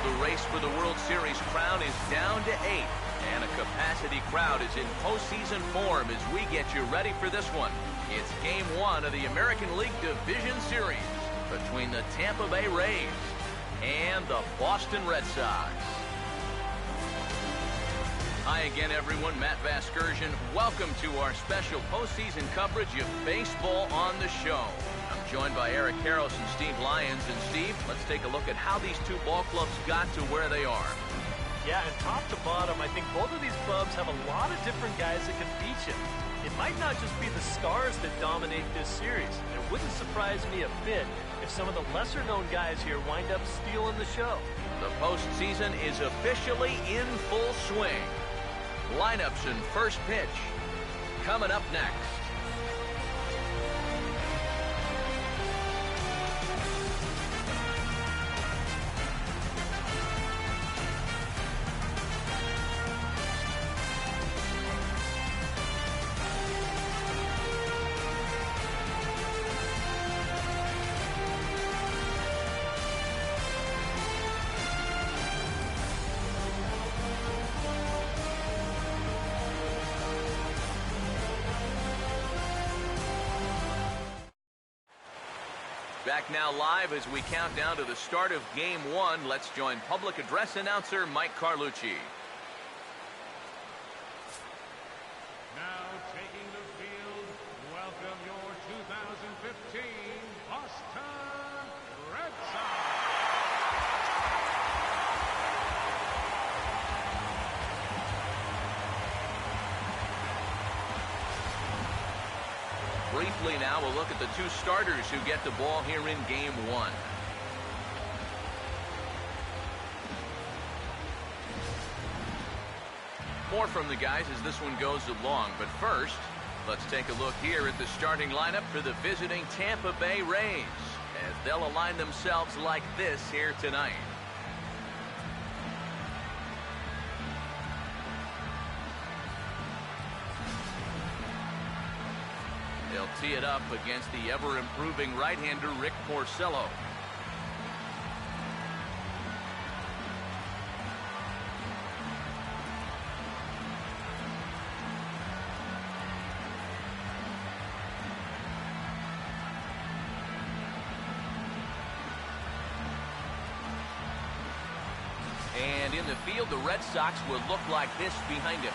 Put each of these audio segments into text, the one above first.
the race for the World Series crown is down to 8. And a capacity crowd is in postseason form as we get you ready for this one. It's Game 1 of the American League Division Series between the Tampa Bay Rays and the Boston Red Sox. Hi again, everyone. Matt Vasgersian. Welcome to our special postseason coverage of baseball on the show. I'm joined by Eric Karros and Steve Lyons. And Steve, let's take a look at how these two ball clubs got to where they are. Yeah, and top to bottom, I think both of these clubs have a lot of different guys that can beat you. It might not just be the stars that dominate this series. It wouldn't surprise me a bit if some of the lesser-known guys here wind up stealing the show. The postseason is officially in full swing. Lineups and first pitch coming up next. Back now live as we count down to the start of Game 1. Let's join public address announcer Mike Carlucci. Now taking the field, welcome your 2015 Boston Red Sox. Briefly now, we'll look at the two starters who get the ball here in Game 1. More from the guys as this one goes along, but first, let's take a look here at the starting lineup for the visiting Tampa Bay Rays, as they'll align themselves like this here tonight. They'll tee it up against the ever-improving right-hander Rick Porcello. And in the field, the Red Sox will look like this behind him.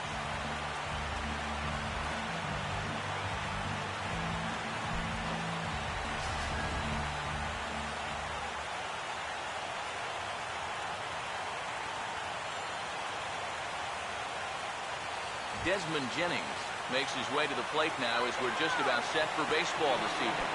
Desmond Jennings makes his way to the plate now as we're just about set for baseball this evening.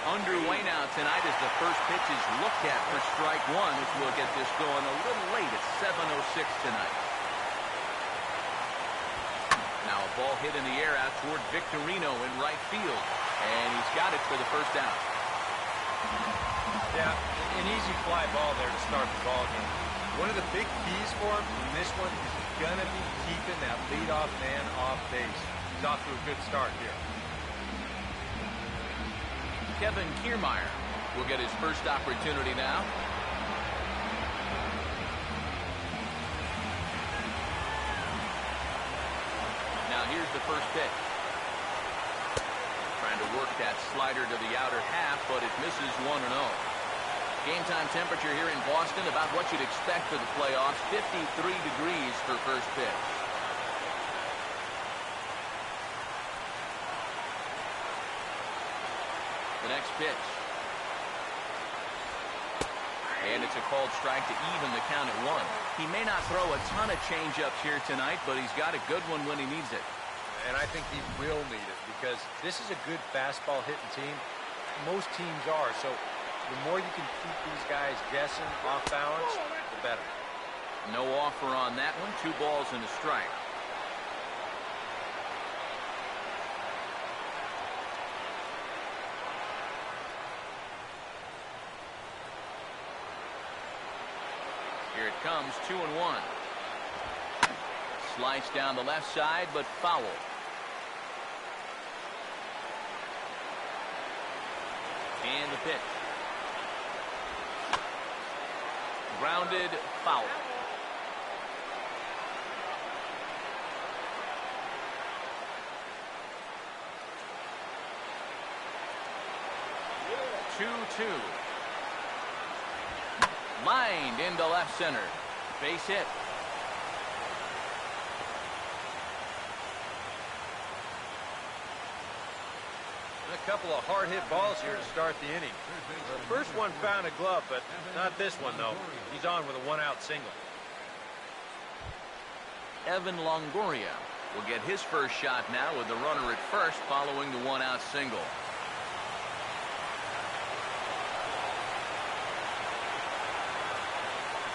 Underway now tonight as the first pitch is looked at for strike one, which will get this going a little late at 7:06 tonight. Now a ball hit in the air out toward Victorino in right field, and he's got it for the first out. Yeah, an easy fly ball there to start the ball game. One of the big keys for him in this one is going to be keeping that leadoff man off base. He's off to a good start here. Kevin Kiermaier will get his first opportunity now. Now here's the first pitch. Trying to work that slider to the outer half, but it misses 1-0. Game time temperature here in Boston, about what you'd expect for the playoffs, 53 degrees for first pitch. The next pitch. And it's a called strike to even the count at 1. He may not throw a ton of changeups here tonight, but he's got a good one when he needs it. And I think he will need it because this is a good fastball hitting team. Most teams are, so the more you can keep these guys guessing off balance, the better. No offer on that one. 2 balls and a strike. Here it comes, 2-1. Slice down the left side, but foul. pitch. Grounded foul. Two. Lined into left center. Base hit. A couple of hard-hit balls here to start the inning. The first one found a glove, but not this one, though. He's on with a one-out single. Evan Longoria will get his first shot now with the runner at first following the one-out single.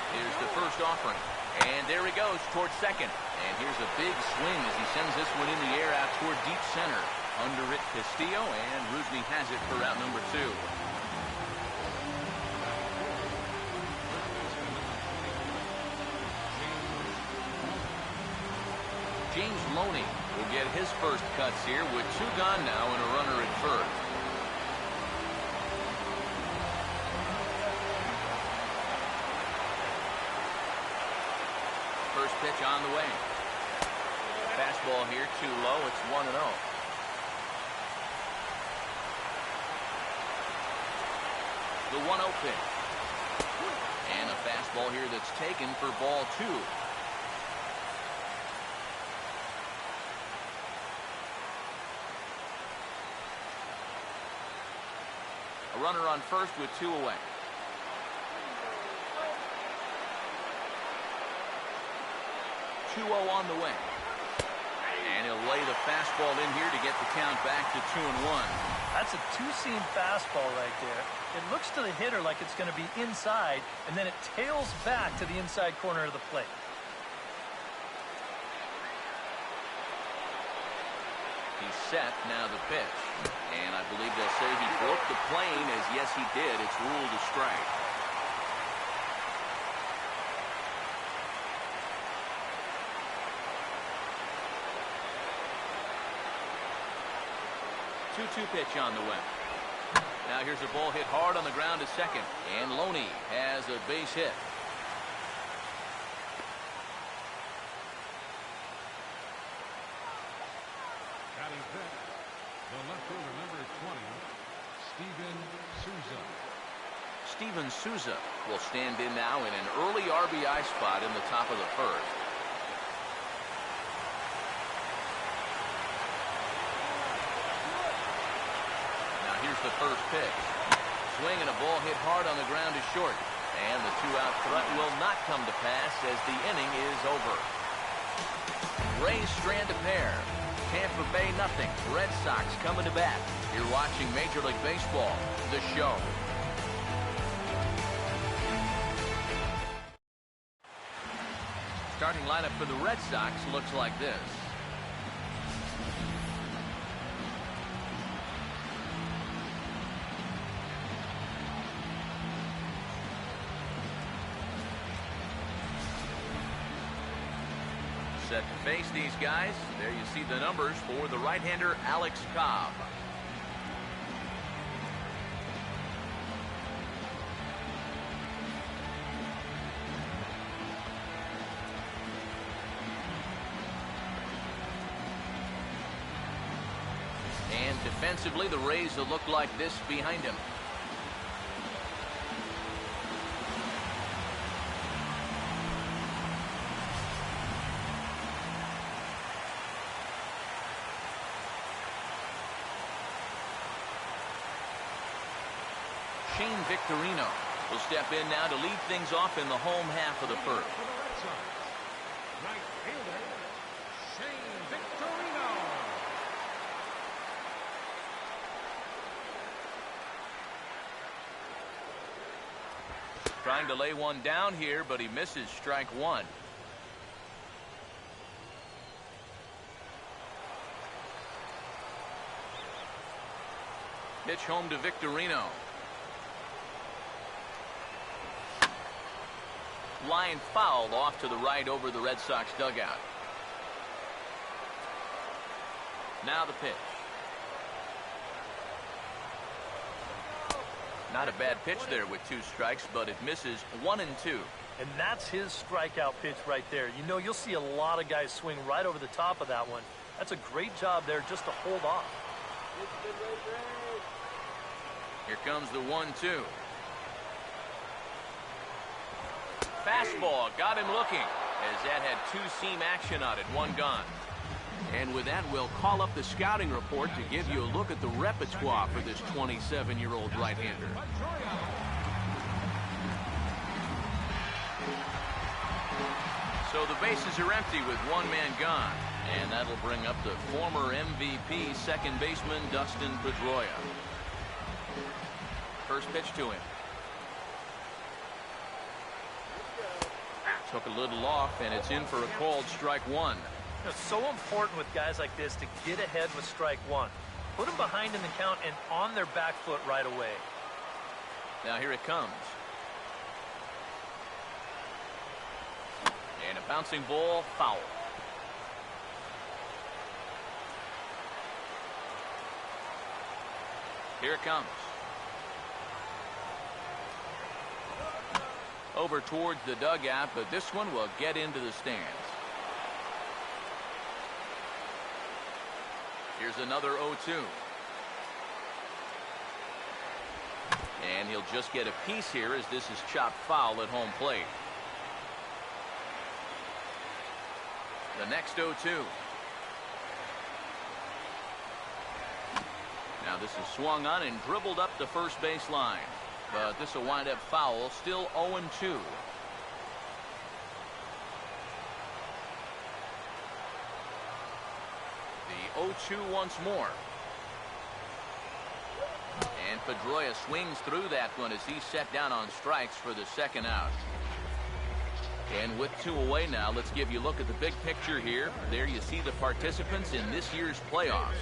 Here's the first offering. And there he goes towards second. And here's a big swing as he sends this one in the air out toward deep center. Under it, Castillo, and Rusney has it for out number 2. James Loney will get his first cuts here with 2 gone now and a runner at first. First pitch on the way. Fastball here too low. It's 1-0. The 1-0 pitch. And a fastball here that's taken for ball 2. A runner on first with 2 away. On the way. And he'll lay the fastball in here to get the count back to 2-1. That's a two-seam fastball right there. It looks to the hitter like it's going to be inside, and then it tails back to the inside corner of the plate. He's set, now the pitch. And I believe they'll say he broke the plane, as yes he did. It's ruled a strike. 2-2 pitch on the way. Now here's a ball hit hard on the ground to second. And Loney has a base hit. Batting fifth, the left fielder, number 20, Steven Souza. Steven Souza will stand in now in an early RBI spot in the top of the first. Here's the first pitch. Swing and a ball hit hard on the ground is short. And the 2-out threat will not come to pass as the inning is over. Rays strand a pair. Tampa Bay nothing. Red Sox coming to bat. You're watching Major League Baseball, the show. Starting lineup for the Red Sox looks like this. Set to face these guys. There you see the numbers for the right-hander Alex Cobb. And defensively, the Rays will look like this behind him. Victorino will step in now to lead things off in the home half of the first. For the Red Sox, right fielder, Shane Victorino. Trying to lay one down here, but he misses strike 1. Pitch home to Victorino. Line fouled off to the right over the Red Sox dugout. Now the pitch. Not a bad pitch there with 2 strikes, but it misses 1 and 2. And that's his strikeout pitch right there. You know, you'll see a lot of guys swing right over the top of that one. That's a great job there just to hold off. Here comes the 1-2. Fastball got him looking, as that had 2-seam action on it, 1 gone. And with that, we'll call up the scouting report to give you a look at the repertoire for this 27-year-old right-hander. So the bases are empty with 1 man gone. And that'll bring up the former MVP second baseman, Dustin Pedroia. First pitch to him. Took a little off, and it's in for a called strike 1. It's so important with guys like this to get ahead with strike 1. Put them behind in the count and on their back foot right away. Now here it comes. And a bouncing ball, foul. Here it comes. Over towards the dugout, but this one will get into the stands. Here's another 0-2. And he'll just get a piece here as this is chopped foul at home plate. The next 0-2. Now this is swung on and dribbled up the first base line. But this will wind up foul, still 0-2. The 0-2 once more. And Pedroia swings through that one as he's set down on strikes for the second out. And with 2 away now, let's give you a look at the big picture here. There you see the participants in this year's playoffs.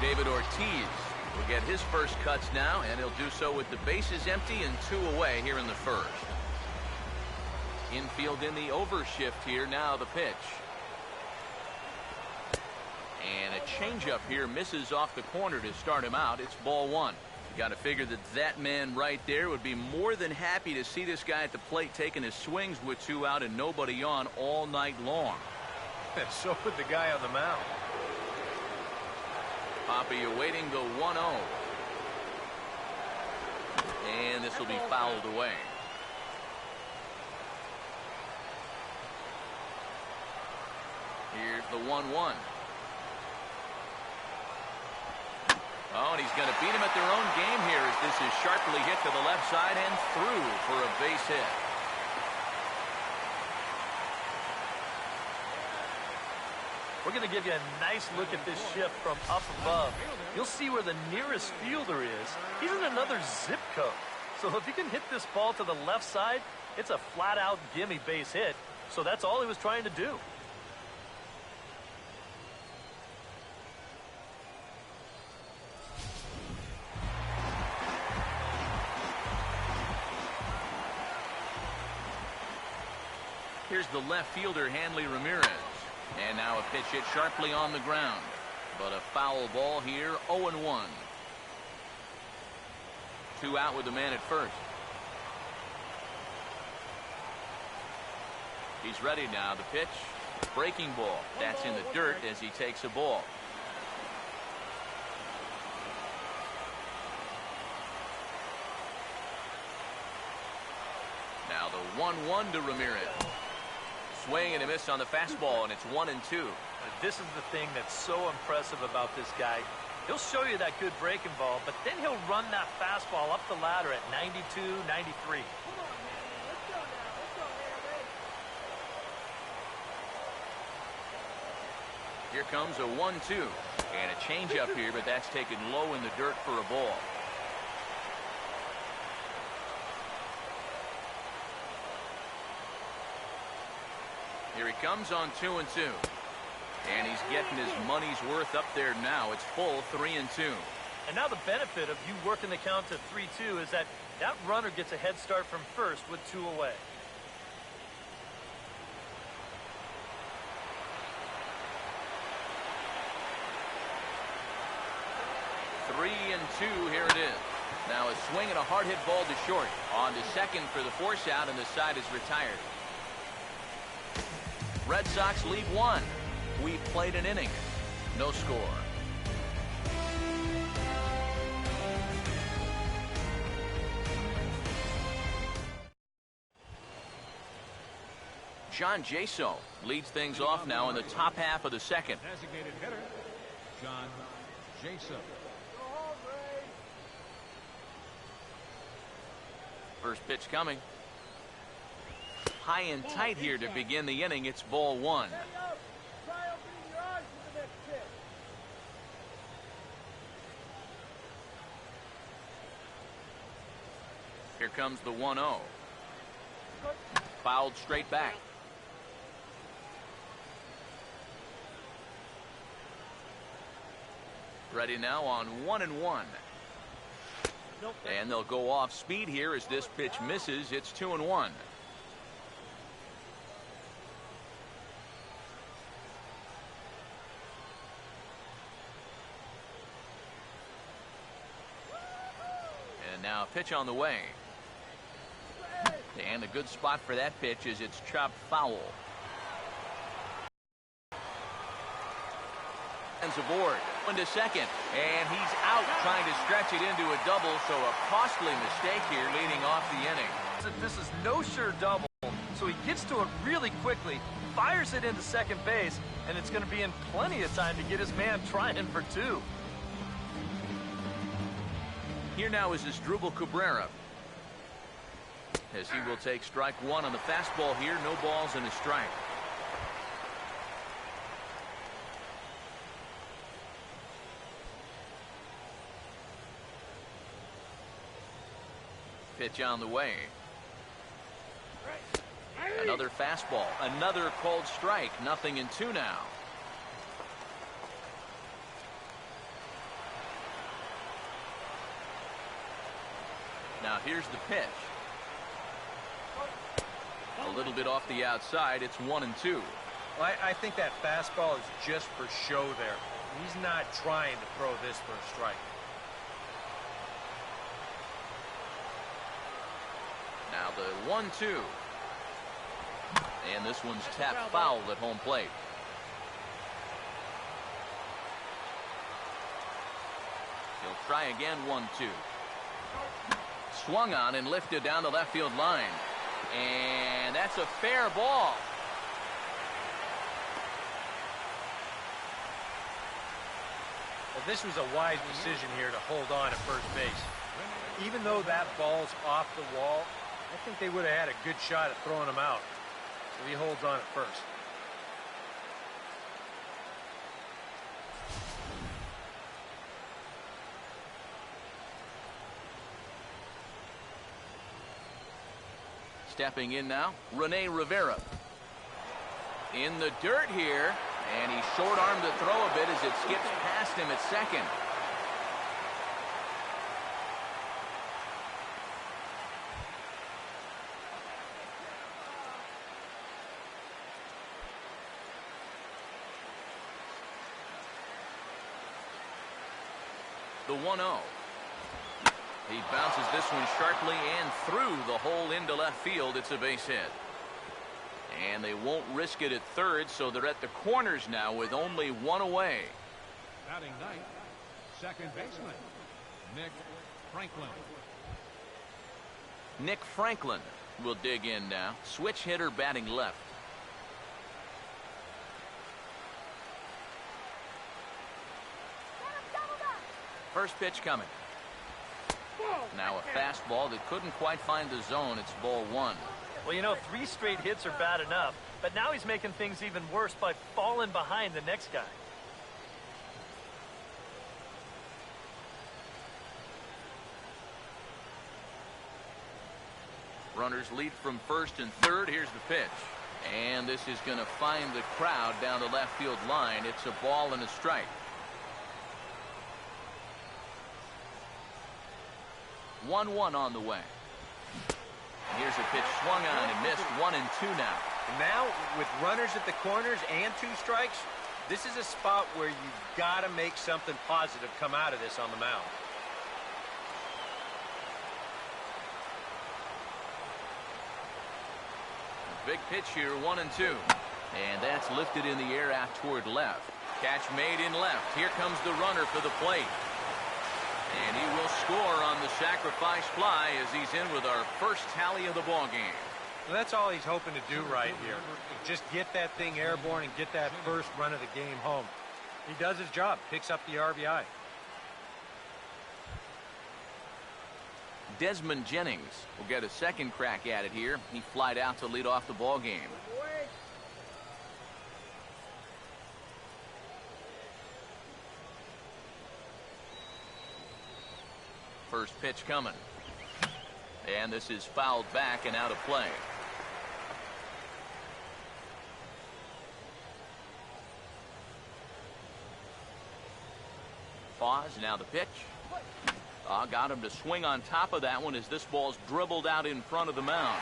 David Ortiz will get his first cuts now, and he'll do so with the bases empty and 2 away here in the first. Infield in the overshift here. Now the pitch. And a changeup here misses off the corner to start him out. It's ball 1. You got to figure that man right there would be more than happy to see this guy at the plate taking his swings with 2 out and nobody on all night long. And so would the guy on the mound. Poppy awaiting the 1-0. And this will be fouled away. Here's the 1-1. Oh, and he's going to beat him at their own game here as this is sharply hit to the left side and through for a base hit. We're going to give you a nice look at this shift from up above. You'll see where the nearest fielder is. He's in another zip code. So if you can hit this ball to the left side, it's a flat-out gimme base hit. So that's all he was trying to do. Here's the left fielder, Hanley Ramirez. And now a pitch hit sharply on the ground. But a foul ball here, 0-1. 2 out with the man at first. He's ready now. The pitch, breaking ball. That's in the dirt as he takes a ball. Now the 1-1 to Ramirez. Swing and a miss on the fastball, and it's 1-2. This is the thing that's so impressive about this guy. He'll show you that good breaking ball, but then he'll run that fastball up the ladder at 92, 93. Here comes a 1-2. And a changeup here, but that's taken low in the dirt for a ball. Here he comes on 2-2. And he's getting his money's worth up there now. It's full 3-2. And now the benefit of you working the count to 3-2 is that runner gets a head start from first with 2 away. 3-2, here it is. Now a swing and a hard hit ball to short. On to second for the force out, and the side is retired. Red Sox lead 1. We've played an inning. No score. John Jaso leads things off now in the top half of the second. Designated hitter, John Jaso. First pitch coming. High and tight here to begin the inning. It's ball 1. Here comes the 1-0. Fouled straight back. Ready now on 1-1. And they'll go off speed here as this pitch misses. It's 2-1. And now a pitch on the way. And a good spot for that pitch as it's chopped foul. Aboard. One to second, and he's out trying to stretch it into a double, so a costly mistake here leading off the inning. This is no sure double, so he gets to it really quickly, fires it into second base, and it's going to be in plenty of time to get his man trying for 2. Here now is Asdrubal Cabrera, as he will take strike 1 on the fastball here. No balls and a strike. Pitch on the way. Another fastball. Another called strike. 0-2 now. Now here's the pitch. A little bit off the outside. It's 1-2. Well, I think that fastball is just for show there. He's not trying to throw this for a strike. Now the 1-2. And this one's tapped foul at home plate. He'll try again. 1-2. Swung on and lifted down the left field line. And that's a fair ball. Well, this was a wise decision here to hold on at first base. Even though that ball's off the wall, I think they would have had a good shot at throwing him out. So he holds on at first. Stepping in now, Rene Rivera. In the dirt here, and he short-armed the throw a bit as it skips past him at second. The 1-0. He bounces this one sharply and through the hole into left field. It's a base hit. And they won't risk it at third, so they're at the corners now with only 1 away. Batting ninth, second baseman, Nick Franklin. Nick Franklin will dig in now. Switch hitter batting left. First pitch coming. Now a fastball that couldn't quite find the zone. It's ball 1. Well, you know, 3 straight hits are bad enough, but now he's making things even worse by falling behind the next guy. Runners lead from first and third. Here's the pitch. And this is going to find the crowd down the left field line. It's a ball and a strike. 1-1 on the way. And here's a pitch swung on and missed. 1-2 now. And now, with runners at the corners and 2 strikes, This is a spot where you've got to make something positive come out of this on the mound. Big pitch here, 1-2. And that's lifted in the air out toward left. Catch made in left. Here comes the runner for the plate. And he will score on the sacrifice fly as he's in with our first tally of the ball game. Well, that's all he's hoping to do right here. Just get that thing airborne and get that first run of the game home. He does his job, picks up the RBI. Desmond Jennings will get a second crack at it here. He flied out to lead off the ball game. First pitch coming. And this is fouled back and out of play. Pause, now the pitch. Got him to swing on top of that one as this ball's dribbled out in front of the mound.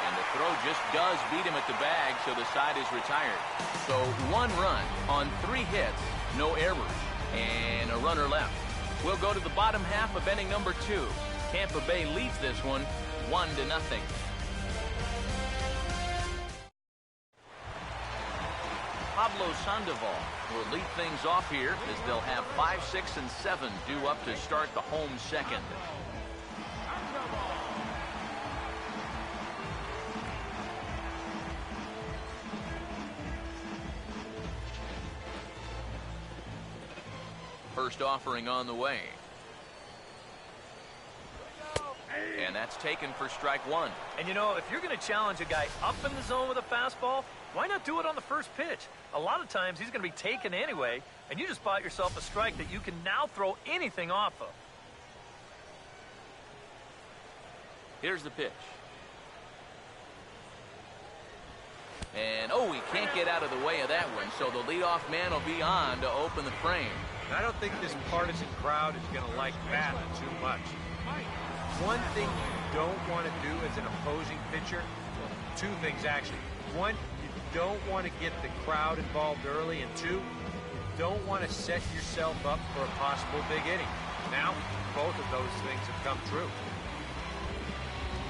And the throw just does beat him at the bag, so the side is retired. So 1 run on 3 hits, no errors, and a runner left. We'll go to the bottom half of inning number 2. Tampa Bay leads this one 1-0. Pablo Sandoval will lead things off here as they'll have 5, 6, and 7 due up to start the home second. First offering on the way. And that's taken for strike 1. And you know, if you're going to challenge a guy up in the zone with a fastball, why not do it on the first pitch? A lot of times he's going to be taken anyway, and you just bought yourself a strike that you can now throw anything off of. Here's the pitch. And, oh, he can't get out of the way of that one, so the leadoff man will be on to open the frame. I don't think this partisan crowd is going to like that too much. One thing you don't want to do as an opposing pitcher, well, 2 things actually. 1, you don't want to get the crowd involved early, and 2, you don't want to set yourself up for a possible big inning. Now, both of those things have come true.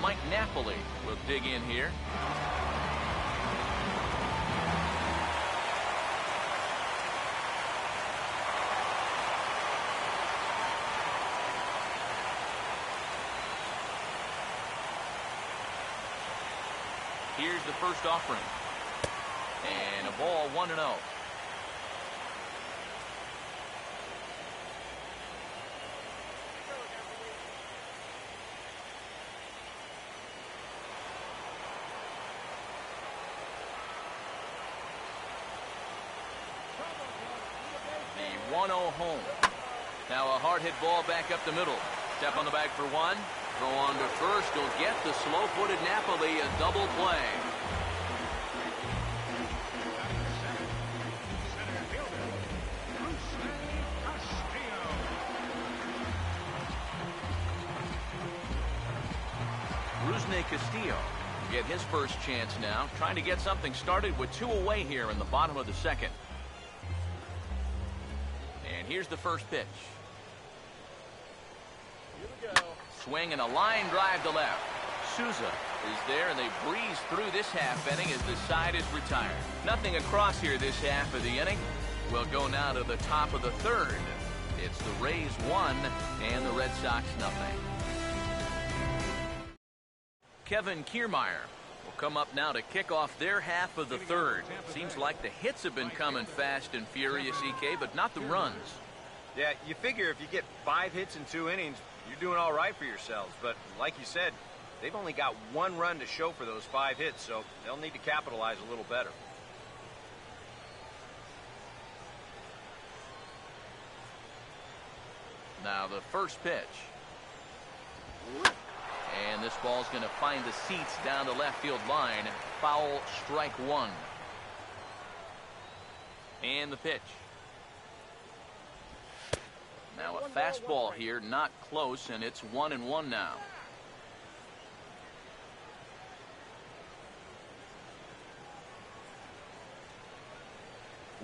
Mike Napoli will dig in here. Here's the first offering. And a ball 1-0. The 1-0 home. Now a hard hit ball back up the middle. Step on the bag for 1. Throw on to first. Will get the slow-footed Napoli a double play. Rusney Castillo get his first chance now, trying to get something started with 2 away here in the bottom of the second. And here's the first pitch. Swing and a line drive to left. Souza is there, and they breeze through this half inning as the side is retired. Nothing across here this half of the inning. We'll go now to the top of the 3rd. It's the Rays 1 and the Red Sox nothing. Kevin Kiermaier will come up now to kick off their half of the 3rd. Seems like the hits have been coming fast and furious, EK, but not the runs. Yeah, you figure if you get 5 hits in 2 innings, you're doing all right for yourselves. But like you said, they've only got 1 run to show for those 5 hits, so they'll need to capitalize a little better. Now the first pitch. And this ball's going to find the seats down the left field line. Foul, strike 1. And the pitch. Now a fastball here, not close, and it's 1-1 now.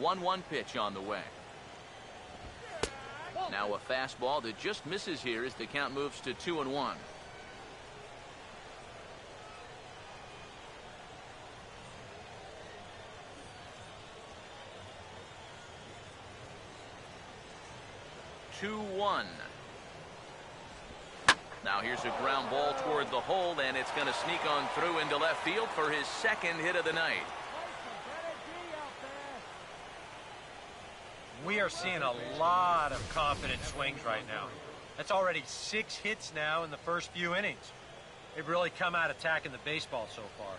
1-1 pitch on the way. Now a fastball that just misses here as the count moves to 2-1. Now here's a ground ball toward the hole, and it's going to sneak on through into left field for his second hit of the night. We are seeing a lot of confident swings right now. That's already 6 hits now in the first few innings. They've really come out attacking the baseball so far.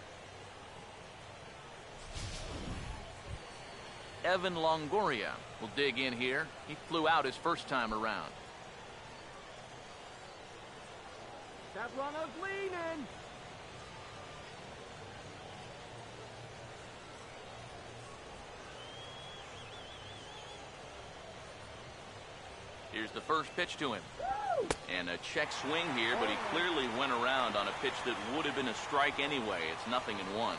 Evan Longoria will dig in here. He flew out his first time around. That runner's leaning. Here's the first pitch to him. And a check swing here, but he clearly went around on a pitch that would have been a strike anyway. It's 0-1.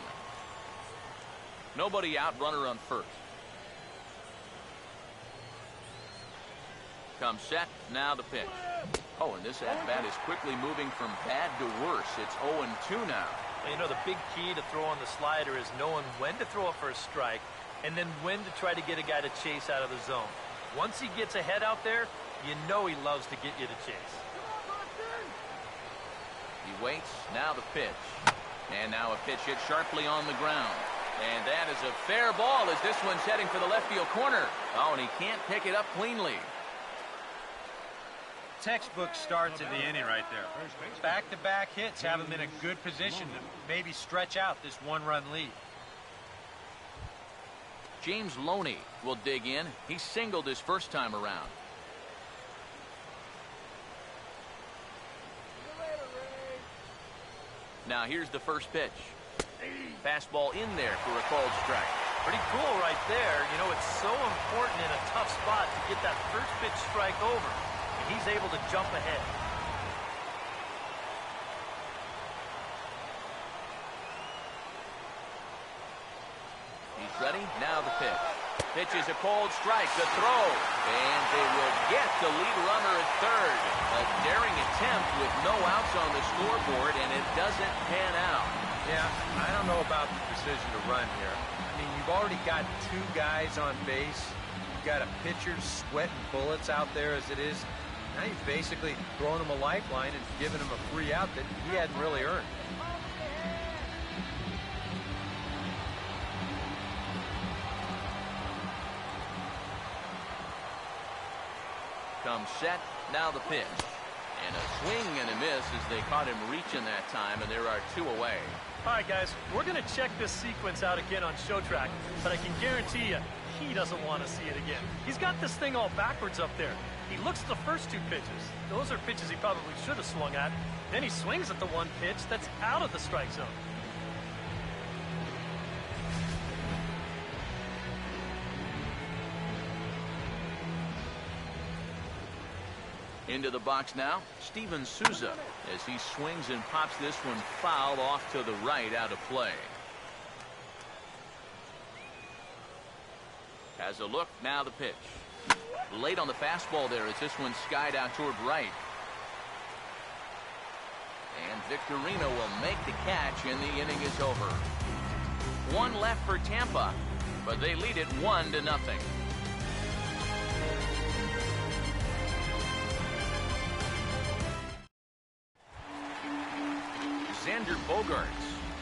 Nobody out, runner on first. Comes set, now the pitch. Oh, and this at-bat is quickly moving from bad to worse. It's 0-2 now. Well, you know, the big key to throw on the slider is knowing when to throw it for a strike and then when to try to get a guy to chase out of the zone. Once he gets ahead out there, you know he loves to get you to chase. He waits, now the pitch. And now a pitch hit sharply on the ground. And that is a fair ball as this one's heading for the left field corner. Oh, and he can't pick it up cleanly. Textbook start to the inning right there. Back-to-back hits have him in a good position to maybe stretch out this one-run lead. James Loney will dig in. He singled his first time around. Now here's the first pitch. Fastball in there for a called strike. Pretty cool right there. You know, it's so important in a tough spot to get that first pitch strike over. And he's able to jump ahead. He's ready. Now the pitch. Pitch is a called strike. The throw. And they will get the lead runner at third. A daring attempt with no outs on the scoreboard, and it doesn't pan out. Yeah, I don't know about the decision to run here. I mean, you've already got 2 guys on base. You've got a pitcher sweating bullets out there as it is. Now you've basically thrown him a lifeline and given him a free out that he hadn't really earned. Comes set, now the pitch. And a swing and a miss as they caught him reaching that time, and there are 2 away. All right, guys, we're going to check this sequence out again on Show Track, but I can guarantee you he doesn't want to see it again. He's got this thing all backwards up there. He looks at the first 2 pitches. Those are pitches he probably should have swung at. Then he swings at the one pitch that's out of the strike zone. Into the box now, Steven Souza, as he swings and pops this one foul off to the right, out of play. Has a look, now the pitch. Late on the fastball there as this one skied out toward right. And Victorino will make the catch, and the inning is over. 1 left for Tampa, but they lead it 1-0. Xander Bogaerts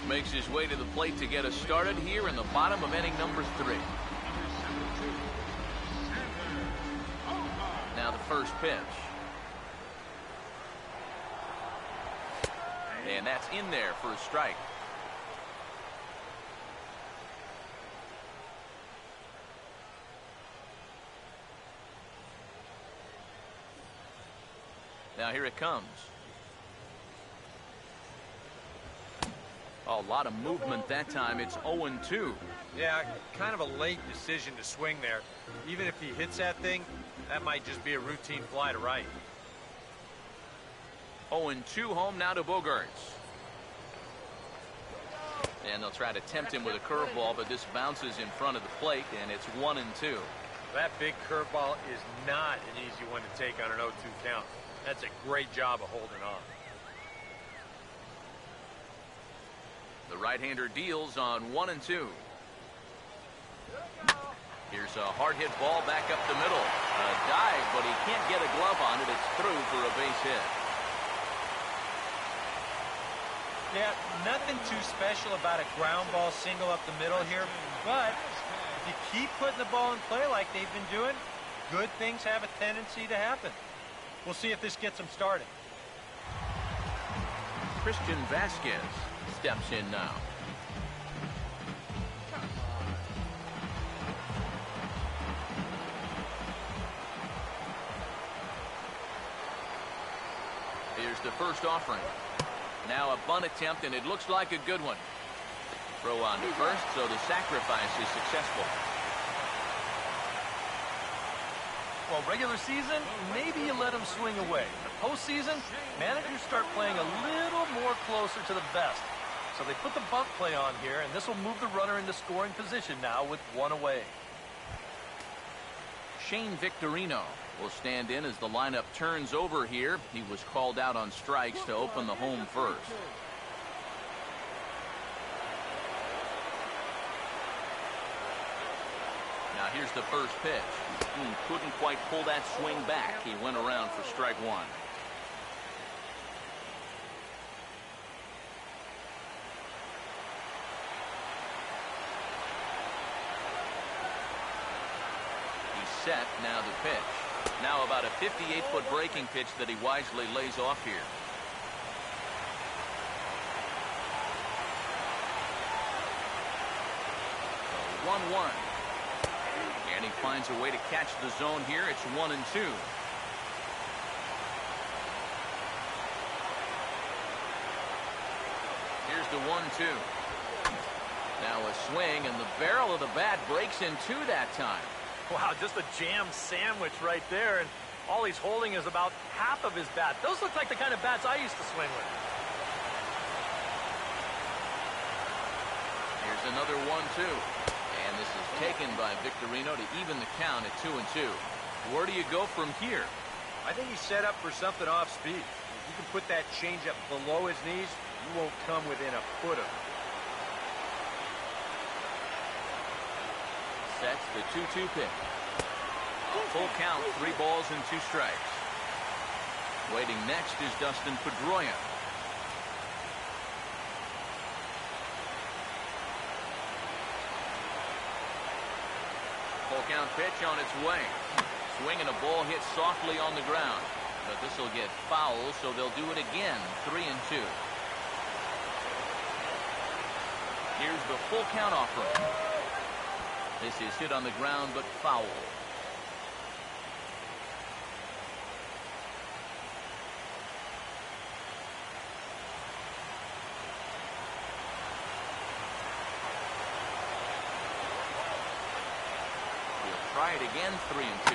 makes his way to the plate to get us started here in the bottom of inning number 3. Now the first pitch. And that's in there for a strike. Now here it comes. A lot of movement that time. It's 0-2. Yeah, kind of a late decision to swing there. Even if he hits that thing, that might just be a routine fly to right. 0-2 home now to Bogaerts. And they'll try to tempt him with a curveball, but this bounces in front of the plate, and it's 1-2. That big curveball is not an easy one to take on an 0-2 count. That's a great job of holding on. The right-hander deals on 1-2. Here's a hard hit ball back up the middle. A dive, but he can't get a glove on it. It's through for a base hit. Yeah, nothing too special about a ground ball single up the middle here, but if you keep putting the ball in play like they've been doing, good things have a tendency to happen. We'll see if this gets them started. Christian Vasquez steps in now. Here's the first offering. Now a bunt attempt, and it looks like a good one. Throw on to first, so the sacrifice is successful. Well, regular season, maybe you let them swing away. The postseason, managers start playing a little more closer to the vest. So they put the bunt play on here, and this will move the runner into scoring position now with one away. Shane Victorino will stand in as the lineup turns over here. He was called out on strikes to open the home first. Now here's the first pitch. He couldn't quite pull that swing back. He went around for strike one. Set, now the pitch. Now about a 58-foot breaking pitch that he wisely lays off here. So 1-1. And he finds a way to catch the zone here. It's 1-2. Here's the 1-2. Now a swing, and the barrel of the bat breaks in two that time. Wow, just a jam sandwich right there, and all he's holding is about half of his bat. Those look like the kind of bats I used to swing with. Here's another 1-2. And this is taken by Victorino to even the count at 2-2. Where do you go from here? I think he's set up for something off speed. If you can put that changeup below his knees, you won't come within a foot of it. Sets the 2-2 pitch. Full count, 3 balls and 2 strikes. Waiting next is Dustin Pedroia. Full count pitch on its way. Swinging a ball hit softly on the ground, but this will get foul, so they'll do it again. 3-2. Here's the full count offering. This is hit on the ground, but foul. He'll try it again, 3-2.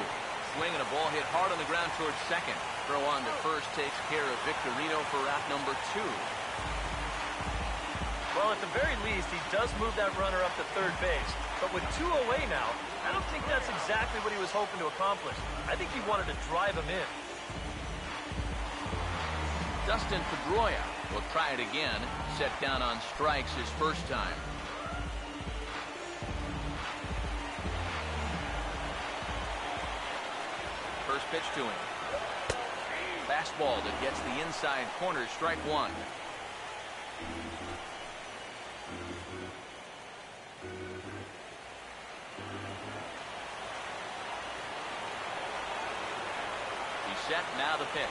Swinging a ball hit hard on the ground towards second. Throw on to first takes care of Victorino for out number 2. Well, at the very least, he does move that runner up to third base. But with 2 away now, I don't think that's exactly what he was hoping to accomplish. I think he wanted to drive him in. Dustin Pedroia will try it again. Set down on strikes his first time. First pitch to him. Fastball that gets the inside corner, strike 1. Set, now the pitch.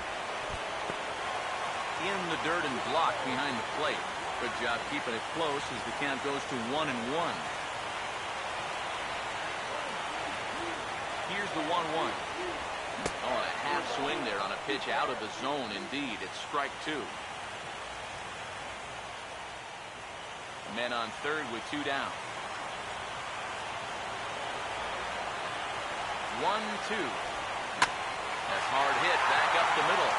In the dirt and blocked behind the plate. Good job keeping it close as the count goes to 1-1. Here's the 1-1. Oh, a half swing there on a pitch out of the zone indeed. It's strike 2. Men on third with 2 down. 1-2. That's hard hit back up the middle.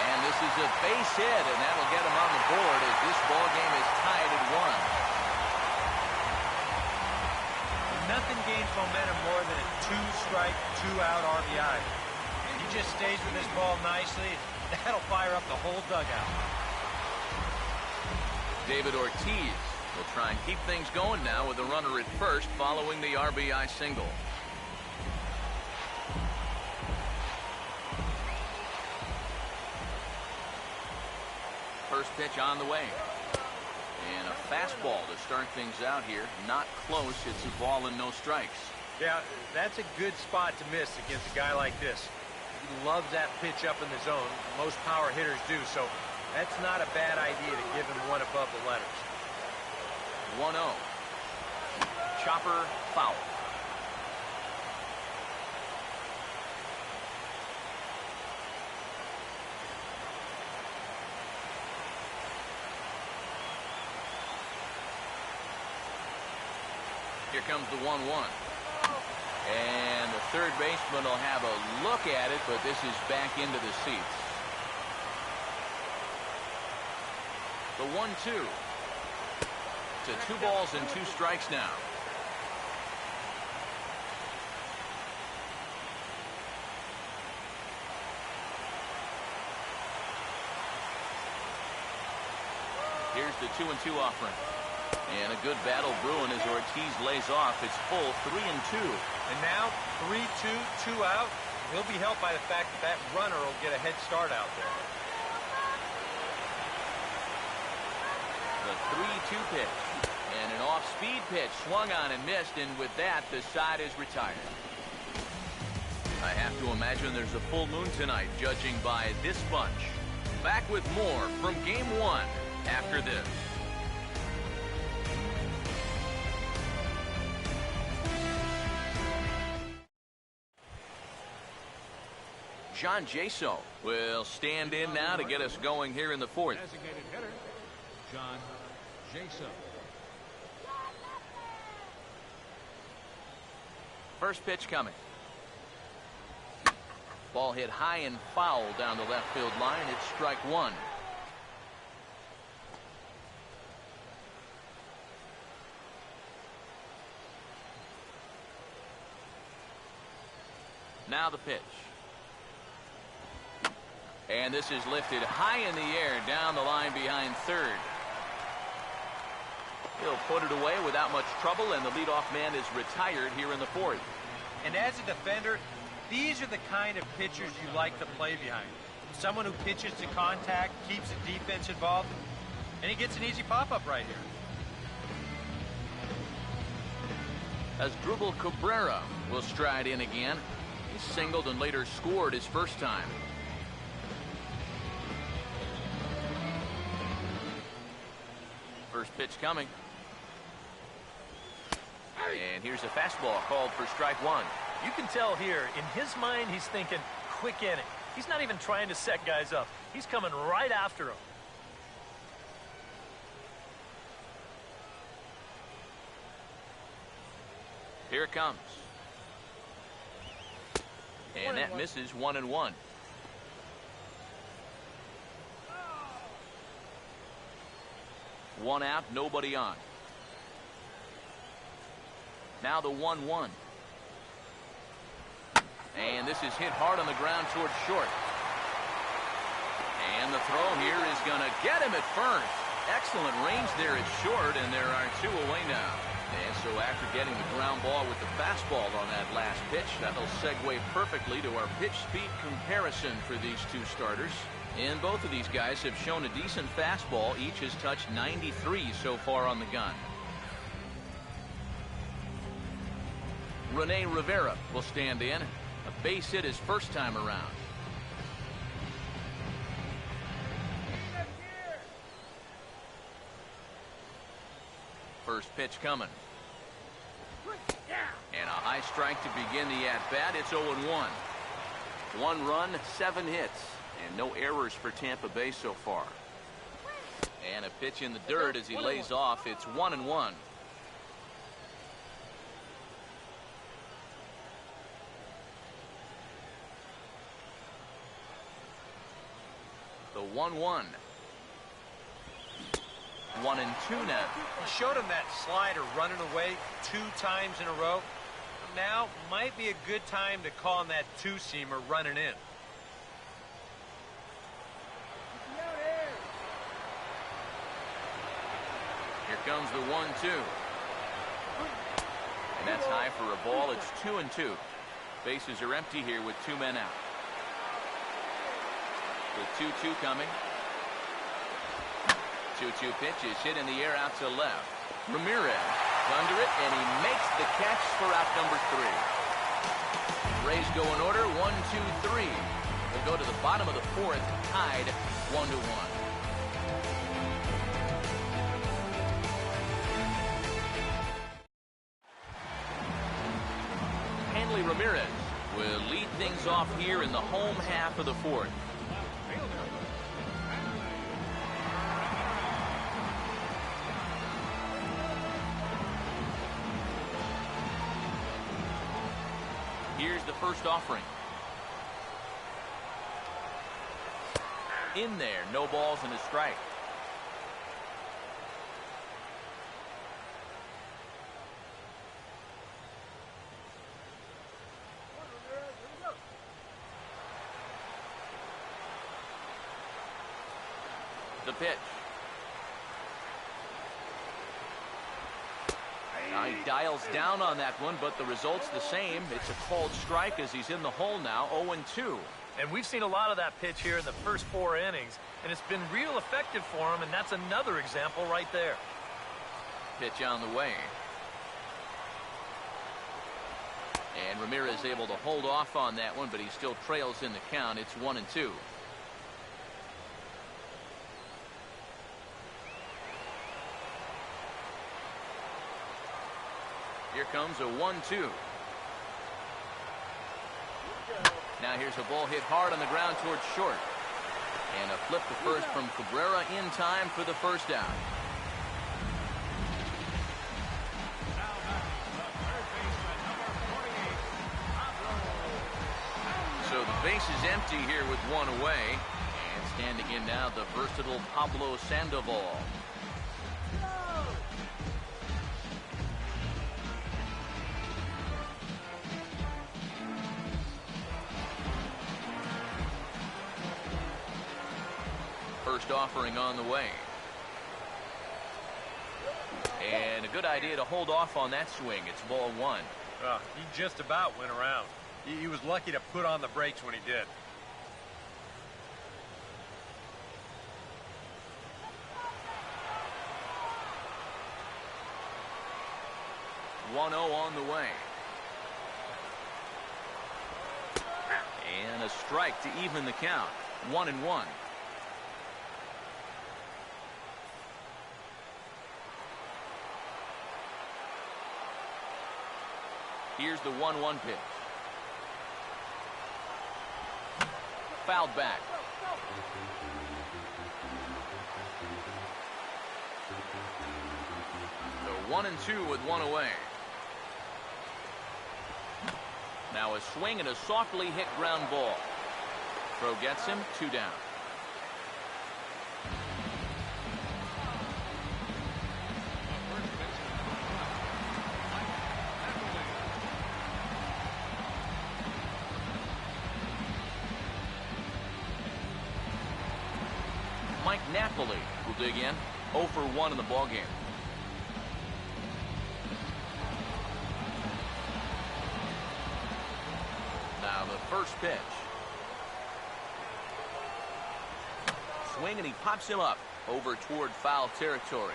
And this is a base hit, and that'll get him on the board as this ball game is tied at 1. change momentum more than a 2-strike, 2-out RBI. He just stays with his ball nicely. That'll fire up the whole dugout. David Ortiz will try and keep things going now with a runner at first following the RBI single. First pitch on the way. And a fastball to start things out here. Not close. It's a ball and no strikes. Yeah, that's a good spot to miss against a guy like this. He loves that pitch up in the zone. Most power hitters do, so that's not a bad idea to give him one above the letters. 1-0. Chopper foul. Here comes the 1-1. And the third baseman will have a look at it, but this is back into the seats. The 1-2. To 2 balls and 2 strikes now. Here's the 2-2 offering. And a good battle brewing as Ortiz lays off. It's full 3-2. And now 3-2, 2 out. He'll be helped by the fact that that runner will get a head start out there. The 3-2 pitch. And an off-speed pitch swung on and missed. And with that, the side is retired. I have to imagine there's a full moon tonight, judging by this bunch. Back with more from Game 1 after this. John Jaso will stand in now to get us going here in the 4th. Designated hitter, John Jaso. First pitch coming. Ball hit high and foul down the left field line. It's strike 1. Now the pitch. And this is lifted high in the air down the line behind third. He'll put it away without much trouble, and the leadoff man is retired here in the 4th. And as a defender, these are the kind of pitchers you like to play behind. Someone who pitches to contact, keeps the defense involved, and he gets an easy pop-up right here. Asdrubal Cabrera will stride in again. He singled and later scored his first time. First pitch coming. And here's a fastball called for strike 1. You can tell here, in his mind, he's thinking quick inning. He's not even trying to set guys up. He's coming right after him. Here it comes. And that misses 1-1. One out, nobody on. Now the 1-1. And this is hit hard on the ground towards short. And the throw here is going to get him at first. Excellent range there at short, and there are 2 away now. And so after getting the ground ball with the fastball on that last pitch, that'll segue perfectly to our pitch speed comparison for these 2 starters. And both of these guys have shown a decent fastball. Each has touched 93 so far on the gun. Rene Rivera will stand in. A base hit his first time around. First pitch coming. And a high strike to begin the at-bat. It's 0-1. 1 run, 7 hits. And no errors for Tampa Bay so far. And a pitch in the dirt as he lays off. It's 1-1. The 1-1. 1-2 now. He showed him that slider running away 2 times in a row. now might be a good time to call on that two-seamer running in. Here comes the 1-2. And that's high for a ball. It's 2-2. Bases are empty here with 2 men out. The 2-2 coming. 2-2 pitch is hit in the air out to left. Ramirez under it, and he makes the catch for out number 3. Rays go in order, 1-2-3. We'll go to the bottom of the 4th, tied 1-1. Hanley Ramirez will lead things off here in the home half of the 4th. Here's the first offering. In there, no balls and a strike. The pitch. Now he dials down on that one, but the result's the same. It's a called strike as he's in the hole now, 0-2. And we've seen a lot of that pitch here in the first 4 innings, and it's been real effective for him, and that's another example right there. Pitch on the way. And Ramirez able to hold off on that one, but he still trails in the count. It's 1-2. Here comes a 1-2. Now here's a ball hit hard on the ground towards short. And a flip to first from Cabrera in time for the first out. So the base is empty here with 1 away. And standing in now, the versatile Pablo Sandoval. First offering on the way. And a good idea to hold off on that swing. It's ball 1. He just about went around. He was lucky to put on the brakes when he did. One 0 on the way. And a strike to even the count. 1-1. Here's the 1-1 pitch. Fouled back. So 1-2 with 1 away. Now a swing and a softly hit ground ball. Throw gets him, 2 down. Napoli will dig in. 0 for 1 in the ballgame. Now the first pitch. Swing and he pops him up over toward foul territory.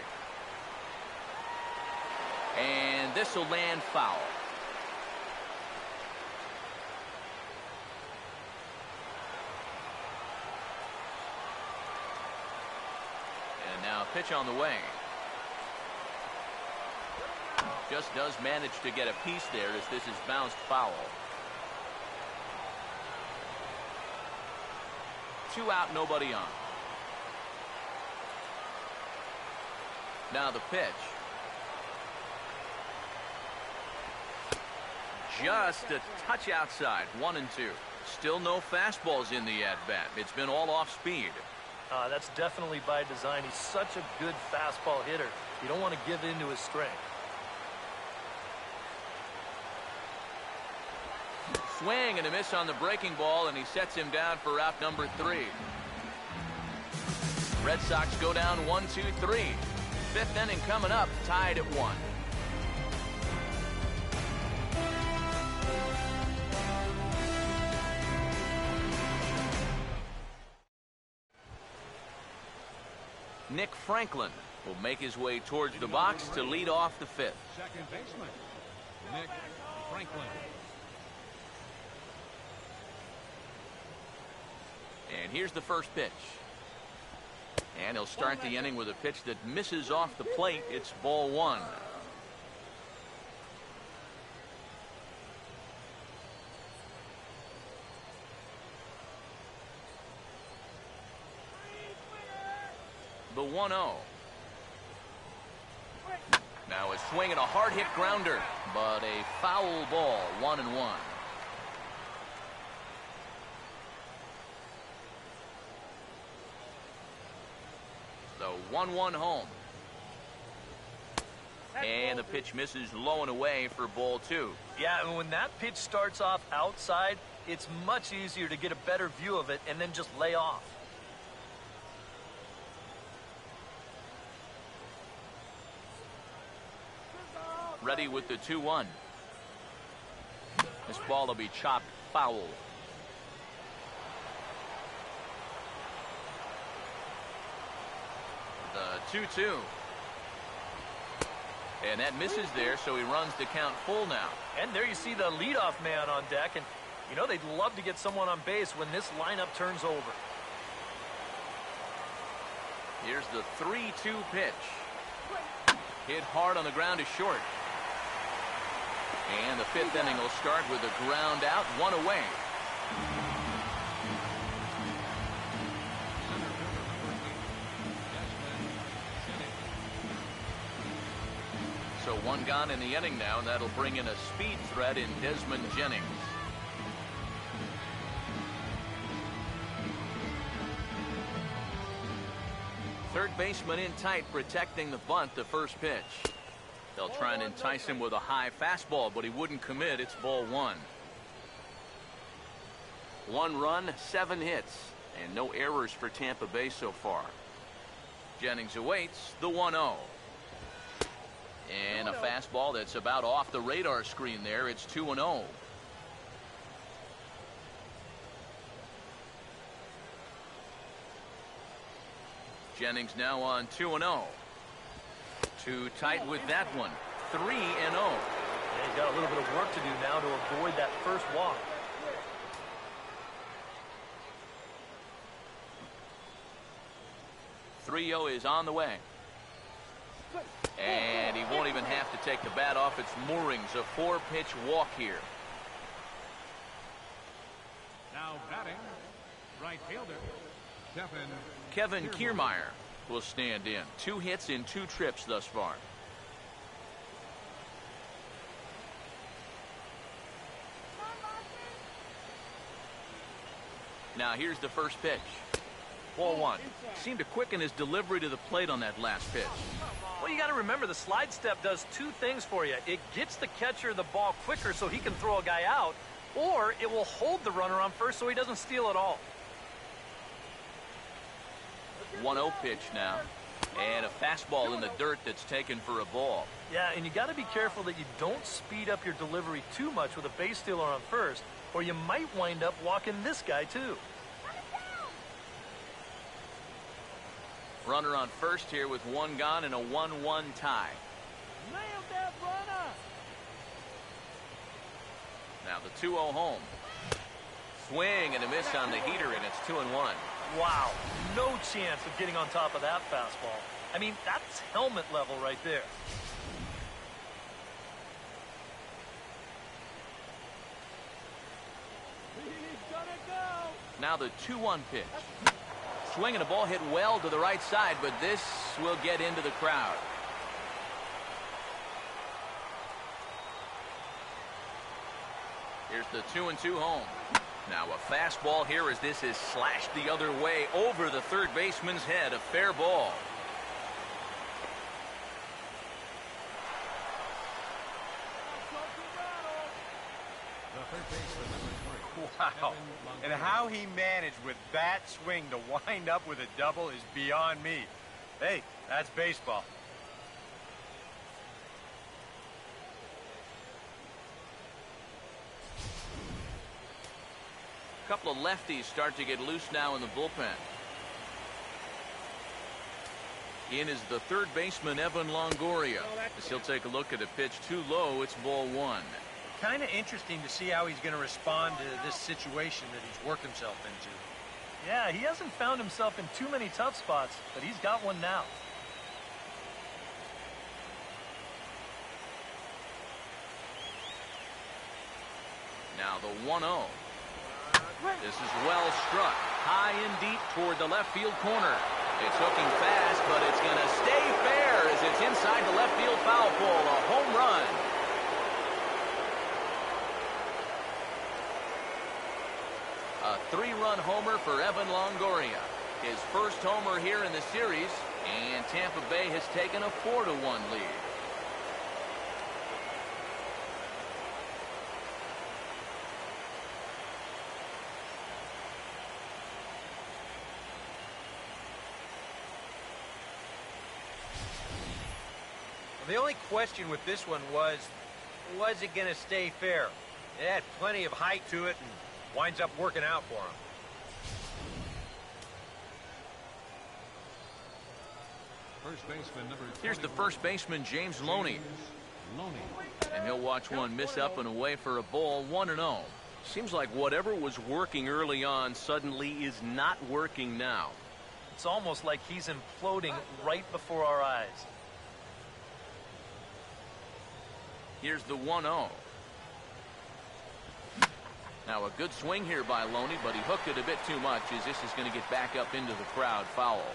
And this will land foul. Now pitch on the way. Just does manage to get a piece there as this is bounced foul. 2 out, nobody on. Now the pitch. Just a touch outside, 1-2. Still no fastballs in the at-bat. It's been all off speed. That's definitely by design. He's such a good fastball hitter. You don't want to give in to his strength. swing and a miss on the breaking ball, and he sets him down for out number 3. Red Sox go down 1-2-3. Fifth inning coming up, tied at 1. Nick Franklin will make his way towards the box to lead off the 5th. Second baseman, Nick Franklin. And here's the first pitch. And he'll start the inning with a pitch that misses off the plate. It's ball 1. The 1-0. Now a swing and a hard hit grounder, but a foul ball, 1-1. The 1-1 home. And the pitch misses low and away for ball 2. Yeah, and when that pitch starts off outside, it's much easier to get a better view of it and then just lay off. Ready with the 2-1. This ball will be chopped foul. The 2-2. And that misses there, so he runs the count full now. And there you see the leadoff man on deck, and you know they'd love to get someone on base when this lineup turns over. Here's the 3-2 pitch. Hit hard on the ground is short. And the 5th inning will start with a ground out, 1 away. So 1 gone in the inning now, and that'll bring in a speed threat in Desmond Jennings. Third baseman in tight, protecting the bunt, the first pitch. They'll try and entice him with a high fastball, but he wouldn't commit. It's ball 1. 1 run, 7 hits, and no errors for Tampa Bay so far. Jennings awaits the 1-0. And a fastball that's about off the radar screen there. It's 2-0. Jennings now on 2-0. Too tight with that one. 3-0. Yeah, he's got a little bit of work to do now to avoid that first walk. .30 is on the way. And he won't even have to take the bat off its moorings. A 4-pitch walk here. Now batting, right fielder, Kevin Kiermaier will stand in. 2 hits in 2 trips thus far. Now here's the first pitch. Ball 1. Seemed to quicken his delivery to the plate on that last pitch. Well, you got to remember the slide step does 2 things for you. It gets the catcher the ball quicker so he can throw a guy out, or it will hold the runner on first so he doesn't steal it all. 1-0 pitch now. And a fastball in the dirt that's taken for a ball. Yeah, and you got to be careful that you don't speed up your delivery too much with a base stealer on first, or you might wind up walking this guy too. Runner on first here with 1 gone and a 1-1 tie. Nailed that runner. Now the 2-0 home. Swing and a miss on the heater, and it's 2-1. Wow, no chance of getting on top of that fastball. I mean, that's helmet level right there. He's gonna go. Now the 2-1 pitch. Swing and a ball hit well to the right side, but this will get into the crowd. Here's the 2-2 home. Now a fastball here as this is slashed the other way over the third baseman's head. A fair ball. the third baseman, number Wow. And how he managed with that swing to wind up with a double is beyond me. Hey, that's baseball. A couple of lefties start to get loose now in the bullpen. In is the third baseman, Evan Longoria. As he'll take a look at a pitch too low, it's ball one. Kind of interesting to see how he's going to respond to this situation that he's worked himself into. Yeah, he hasn't found himself in too many tough spots, but he's got one now. Now the 1-0. This is well struck. High and deep toward the left field corner. It's hooking fast, but it's going to stay fair as it's inside the left field foul pole. A home run. A 3-run homer for Evan Longoria. His first homer here in the series, and Tampa Bay has taken a 4-1 lead. The only question with this one was it going to stay fair? It had plenty of height to it and winds up working out for him. First baseman number 21. Here's the first baseman, James Loney. And he'll watch one miss up and away for a ball, 1-0. Seems like whatever was working early on suddenly is not working now. It's almost like he's imploding right before our eyes. Here's the 1-0. Now a good swing here by Loney, but he hooked it a bit too much as this is going to get back up into the crowd foul.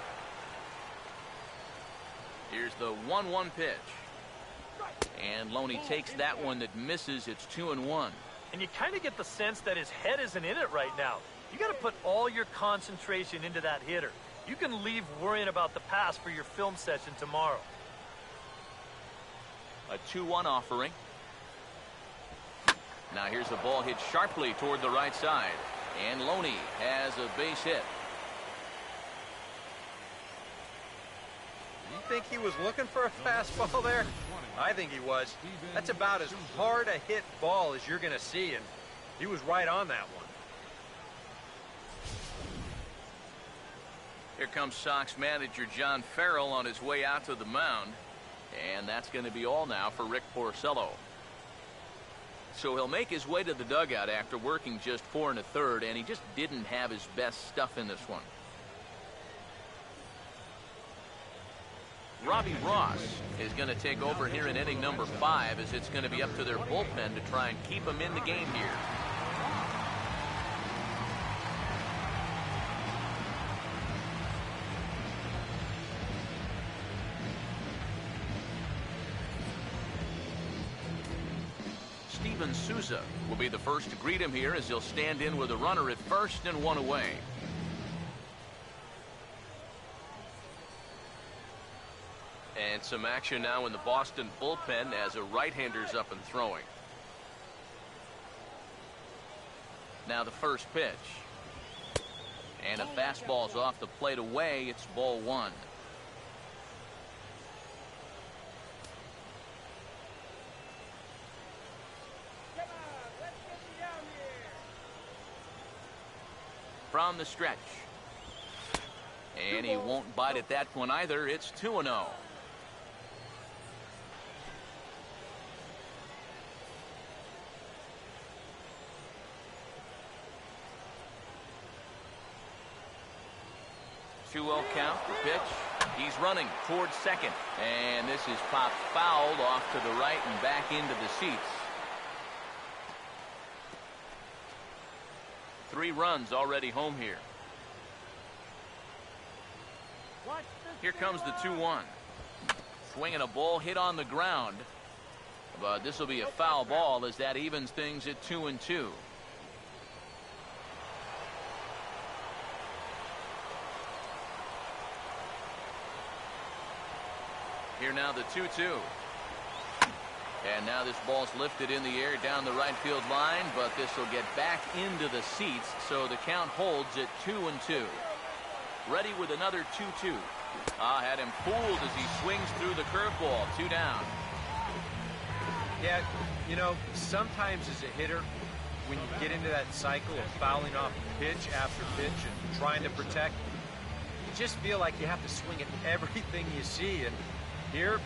Here's the 1-1 pitch. And Loney takes that one that misses. It's 2-1. And you kind of get the sense that his head isn't in it right now. You got to put all your concentration into that hitter. You can leave worrying about the pass for your film session tomorrow. A 2-1 offering. Now here's a ball hit sharply toward the right side. And Loney has a base hit. You think he was looking for a fastball there? I think he was. That's about as hard a hit ball as you're going to see, and he was right on that one. Here comes Sox manager John Farrell on his way out to the mound. And that's going to be all now for Rick Porcello. So he'll make his way to the dugout after working just 4 1/3, and he just didn't have his best stuff in this one. Robbie Ross is going to take over here in inning number 5, as it's going to be up to their bullpen to try and keep him in the game here. Steven Souza will be the first to greet him here as he'll stand in with a runner at first and 1 away. And some action now in the Boston bullpen as a right-hander's up and throwing. Now the first pitch. And a fastball's off the plate away. It's ball 1. From the stretch. And he won't bite at that one either. It's 2-0. Two-0 count, the pitch. He's running towards second. And this is popped fouled off to the right and back into the seats. 3 runs already home here. Here comes the 2-1. Swinging a ball hit on the ground. But this will be a foul ball as that evens things at 2-2. Here now the 2-2. And now this ball's lifted in the air down the right field line, but this will get back into the seats, so the count holds at 2-2. Ready with another 2-2. Had him fooled as he swings through the curveball. 2 down. Yeah, you know, sometimes as a hitter, when you get into that cycle of fouling off pitch after pitch and trying to protect, you just feel like you have to swing at everything you see. And here,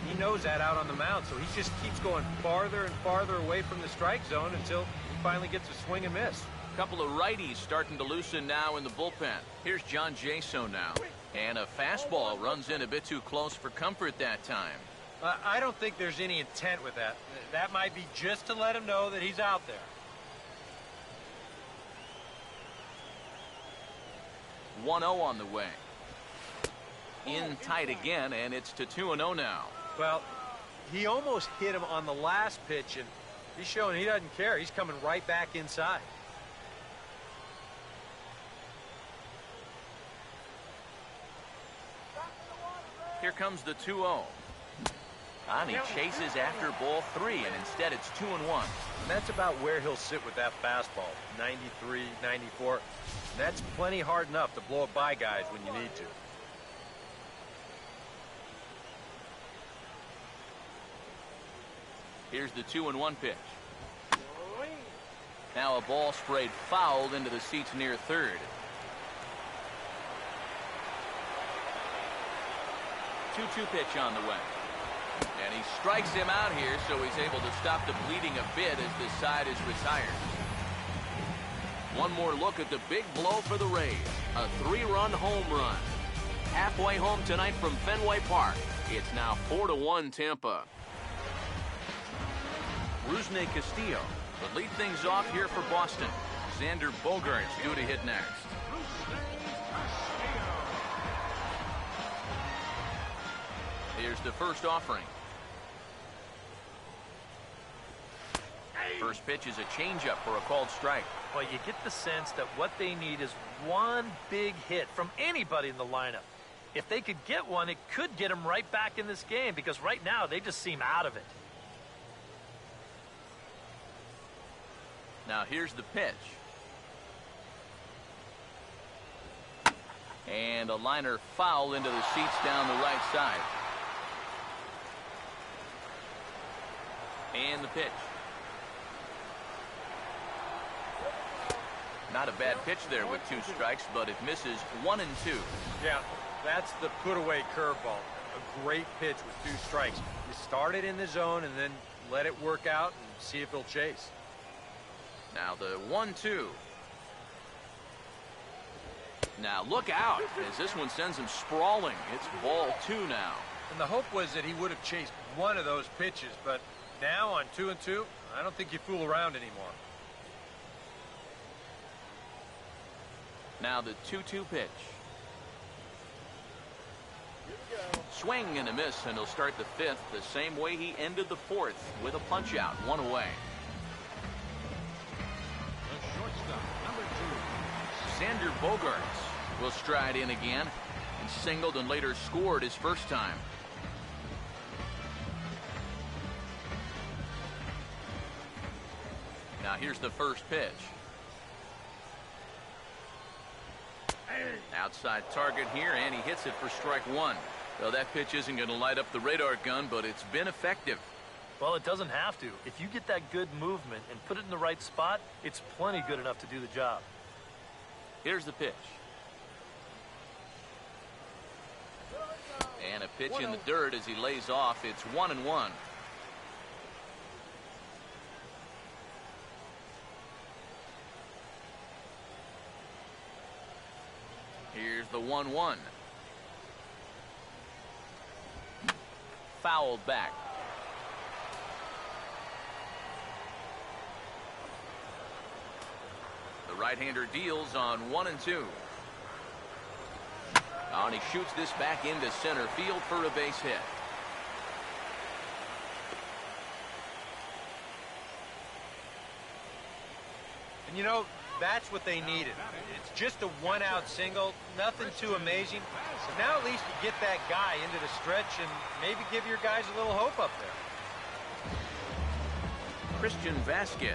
he knows that out on the mound, so he just keeps going farther and farther away from the strike zone until he finally gets a swing and miss. Couple of righties starting to loosen now in the bullpen. Here's John Jaso now. And a fastball runs in a bit too close for comfort that time. I don't think there's any intent with that. That might be just to let him know that he's out there. 1-0 on the way. In tight again, and it's to 2-0 now. Well, he almost hit him on the last pitch, and he's showing he doesn't care. He's coming right back inside. Here comes the 2-0. And he chases after ball 3, and instead it's 2-1. And that's about where he'll sit with that fastball, 93, 94. And that's plenty hard enough to blow it by guys when you need to. Here's the 2-1 pitch. Now a ball sprayed foul into the seats near third. 2-2 pitch on the way. And he strikes him out here, so he's able to stop the bleeding a bit as this side is retired. One more look at the big blow for the Rays. A 3-run home run. Halfway home tonight from Fenway Park. It's now 4-1 Tampa. Rusney Castillo will lead things off here for Boston. Xander Bogaerts due to hit next. Here's the first offering. First pitch is a changeup for a called strike. Well, you get the sense that what they need is one big hit from anybody in the lineup. If they could get one, it could get them right back in this game, because right now they just seem out of it. Now here's the pitch. And a liner foul into the seats down the right side. And the pitch. Not a bad pitch there with 2 strikes, but it misses 1-2. Yeah, that's the put-away curveball. A great pitch with 2 strikes. You start it in the zone and then let it work out and see if he'll chase. Now the 1-2. Now look out as this one sends him sprawling. It's ball 2 now. And the hope was that he would have chased one of those pitches, but now on 2-2, I don't think you fool around anymore. Now the 2-2 pitch. Swing and a miss, and he'll start the 5th the same way he ended the 4th with a punch out, 1 away. The shortstop, number 2. Xander Bogaerts will stride in again and singled and later scored his first time. Now here's the first pitch. Outside target here, and he hits it for strike 1. Well, that pitch isn't going to light up the radar gun, but it's been effective. Well, it doesn't have to. If you get that good movement and put it in the right spot, it's plenty good enough to do the job. Here's the pitch. And a pitch in the dirt as he lays off. It's 1-1. Here's the 1-1. Fouled back. The right-hander deals on 1-2. And he shoots this back into center field for a base hit. And you know, that's what they needed. It's just a 1-out single, nothing too amazing. But now at least you get that guy into the stretch and maybe give your guys a little hope up there. Christian Vasquez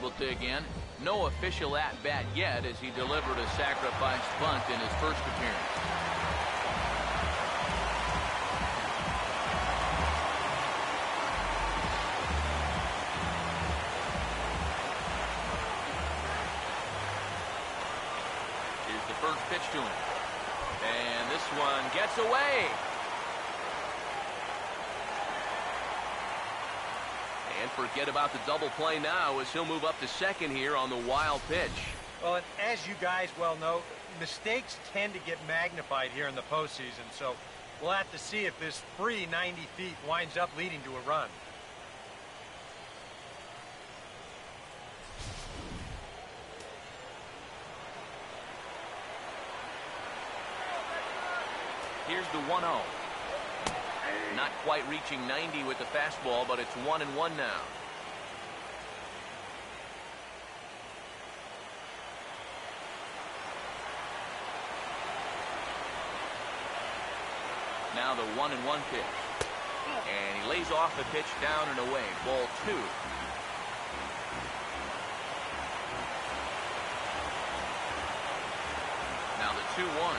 will dig in. No official at-bat yet as he delivered a sacrifice bunt in his first appearance. Here's the first pitch to him. And this one gets away. And forget about the double play now as he'll move up to second here on the wild pitch. Well, and as you guys well know, mistakes tend to get magnified here in the postseason, so we'll have to see if this free 90 feet winds up leading to a run. Here's the 1-0. Not quite reaching 90 with the fastball, but it's 1-1 now. Now the 1-1 pitch. And he lays off the pitch down and away. Ball 2. Now the 2-1.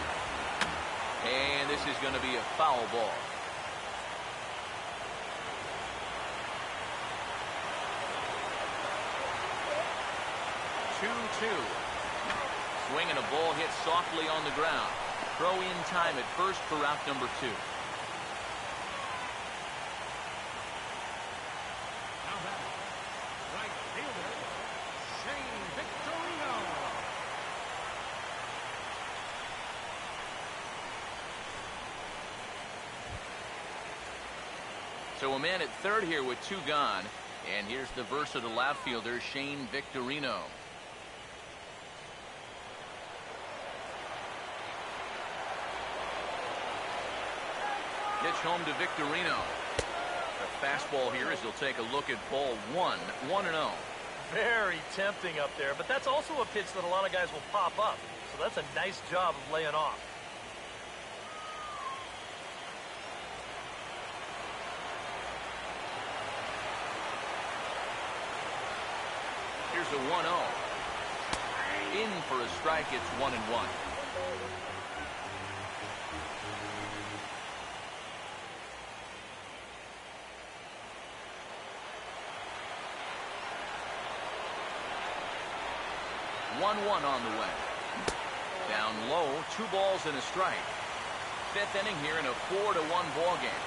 And this is going to be a foul ball. Swinging a ball hit softly on the ground. Throw in time at first for route number 2. Now batting, right fielder, Shane Victorino. So a man at third here with 2 gone. And here's the versatile outfielder, Shane Victorino. Pitch home to Victorino. The fastball here as he'll take a look at ball 1. 1-0. Very tempting up there, but that's also a pitch that a lot of guys will pop up. So that's a nice job of laying off. Here's a 1-0. In for a strike. It's 1-1. On the way. Down low, 2 balls and a strike. 5th inning here in a 4-1 ball game.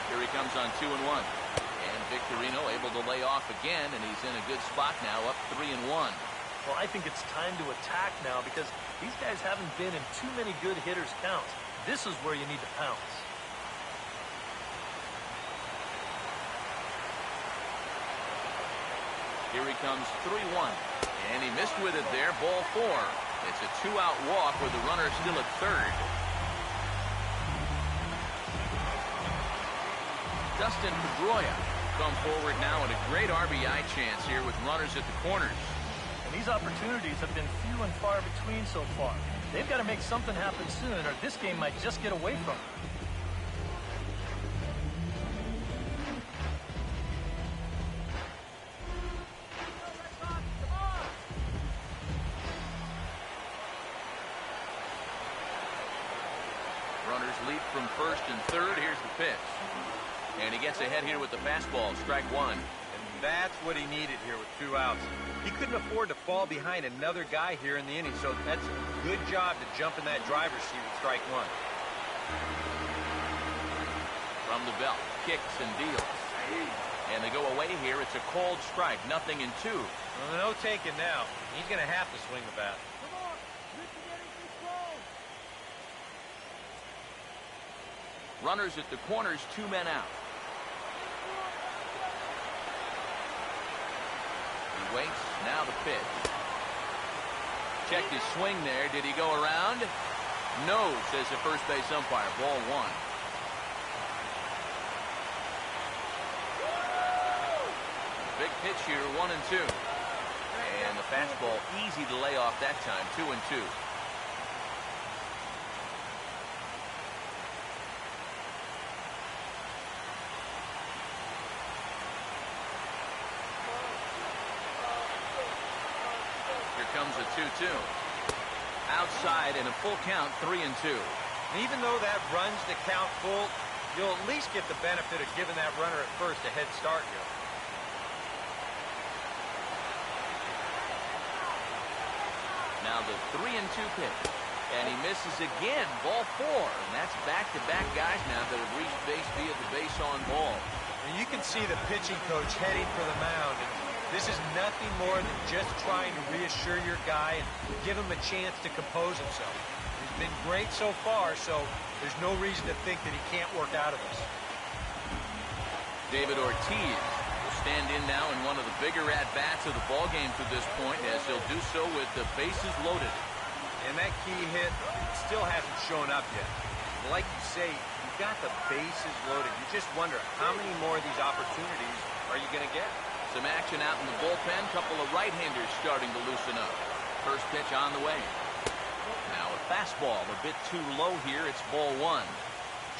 Here he comes on 2-1. And Victorino able to lay off again, and he's in a good spot now, up 3-1. Well, I think it's time to attack now because these guys haven't been in too many good hitters' counts. This is where you need to pounce. Here he comes 3-1. And he missed with it there. Ball 4. It's a 2-out walk with the runner still at third. Dustin Pedroia come forward now in a great RBI chance here with runners at the corners. And these opportunities have been few and far between so far. They've got to make something happen soon or this game might just get away from them. Runners leap from first and third. Here's the pitch. And he gets ahead here with the fastball. Strike 1. And that's what he needed here with 2 outs. He couldn't afford to fall behind another guy here in the inning, so that's a good job to jump in that driver's seat with strike 1. From the belt, kicks and deals. And they go away here. It's a called strike. 0-2. Well, no taking now. He's going to have to swing the bat. Come on, you can get it control. Runners at the corners, 2 men out. He waits. Now the pitch. Checked his swing there. Did he go around? No, says the first base umpire. Ball 1. Big pitch here, 1-2. And the fastball easy to lay off that time, 2-2. comes a 2-2. Outside and a full count, 3-2. And even though that runs the count full, you'll at least get the benefit of giving that runner at first a head start here. Now the 3-2 pitch. And he misses again, ball 4. And that's back-to-back guys now that have reached base via the base on ball. And you can see the pitching coach heading for the mound. And this is nothing more than just trying to reassure your guy and give him a chance to compose himself. He's been great so far, so there's no reason to think that he can't work out of this. David Ortiz will stand in now in one of the bigger at-bats of the ballgame to this point, as he'll do so with the bases loaded. And that key hit still hasn't shown up yet. Like you say, you've got the bases loaded. You just wonder how many more of these opportunities are you going to get? Some action out in the bullpen. Couple of right-handers starting to loosen up. First pitch on the way. Now a fastball a bit too low here. It's ball 1.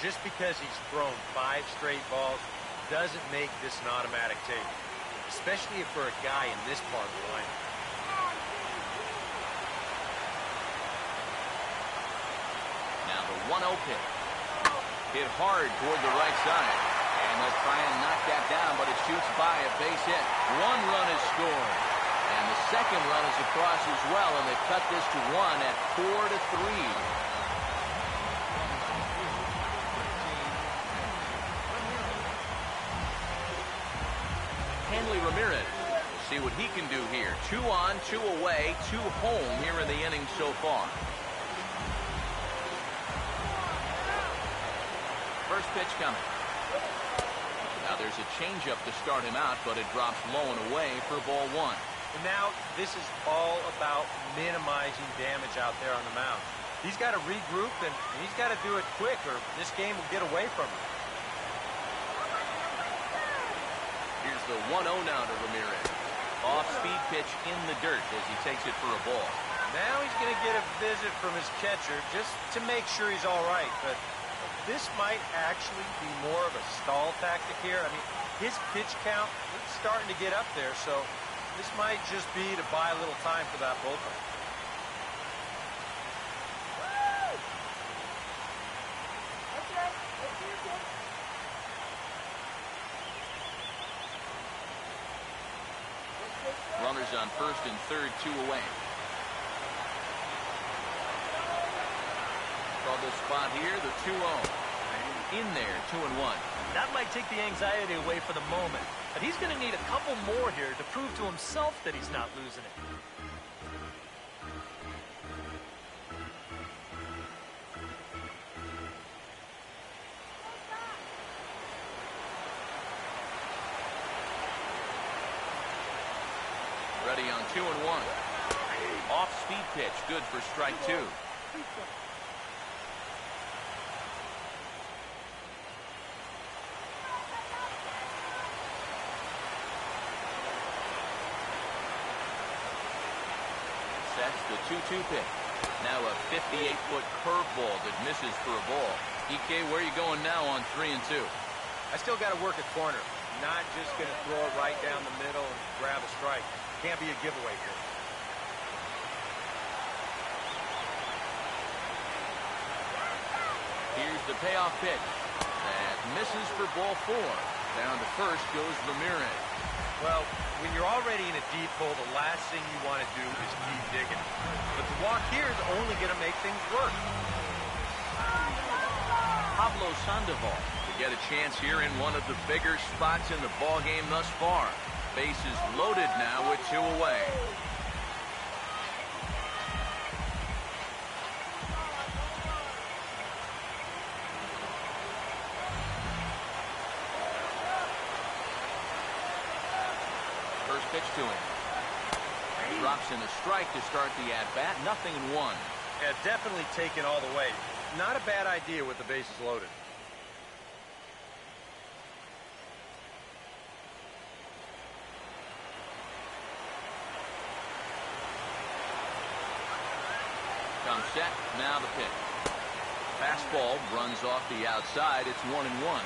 Just because he's thrown 5 straight balls doesn't make this an automatic take, especially if for a guy in this part of the lineup. Now the 1-0 pitch. Hit hard toward the right side. And they'll try and knock that down, but it shoots by a base hit. 1 run is scored. And the second run is across as well, and they cut this to 1 at 4-3. Hanley Ramirez. We'll see what he can do here. 2 on, 2 away, 2 home here in the inning so far. First pitch coming. Now there's a changeup to start him out, but it drops low and away for ball 1. And now this is all about minimizing damage out there on the mound. He's got to regroup, and he's got to do it quick, or this game will get away from him. Here's the 1-0 now to Ramirez. Off-speed pitch in the dirt as he takes it for a ball. Now he's going to get a visit from his catcher just to make sure he's all right, but this might actually be more of a stall tactic here. I mean, his pitch count is starting to get up there, so this might just be to buy a little time for that bullpen. Runners on first and third, 2 away. Trouble spot here, the 2-0. In there, 2-1. That might take the anxiety away for the moment, but he's going to need a couple more here to prove to himself that he's not losing it. Ready on 2-1. Off-speed pitch, good for strike 2. Sets the 2-2 pitch. Now a 58-foot curveball that misses for a ball. EK, where are you going now on 3-2? I still got to work a corner. Not just going to throw it right down the middle and grab a strike. Can't be a giveaway here. Here's the payoff pitch. That misses for ball 4. Down to first goes Ramirez. Well, when you're already in a deep hole, the last thing you want to do is keep digging. But the walk here is only going to make things work. Pablo Sandoval to get a chance here in one of the bigger spots in the ballgame thus far. Bases loaded now with 2 away. First pitch to him. Drops in a strike to start the at-bat. 0-1. Yeah, definitely taken all the way. Not a bad idea with the bases loaded. Comes set, now the pitch. Fastball runs off the outside. It's 1-1.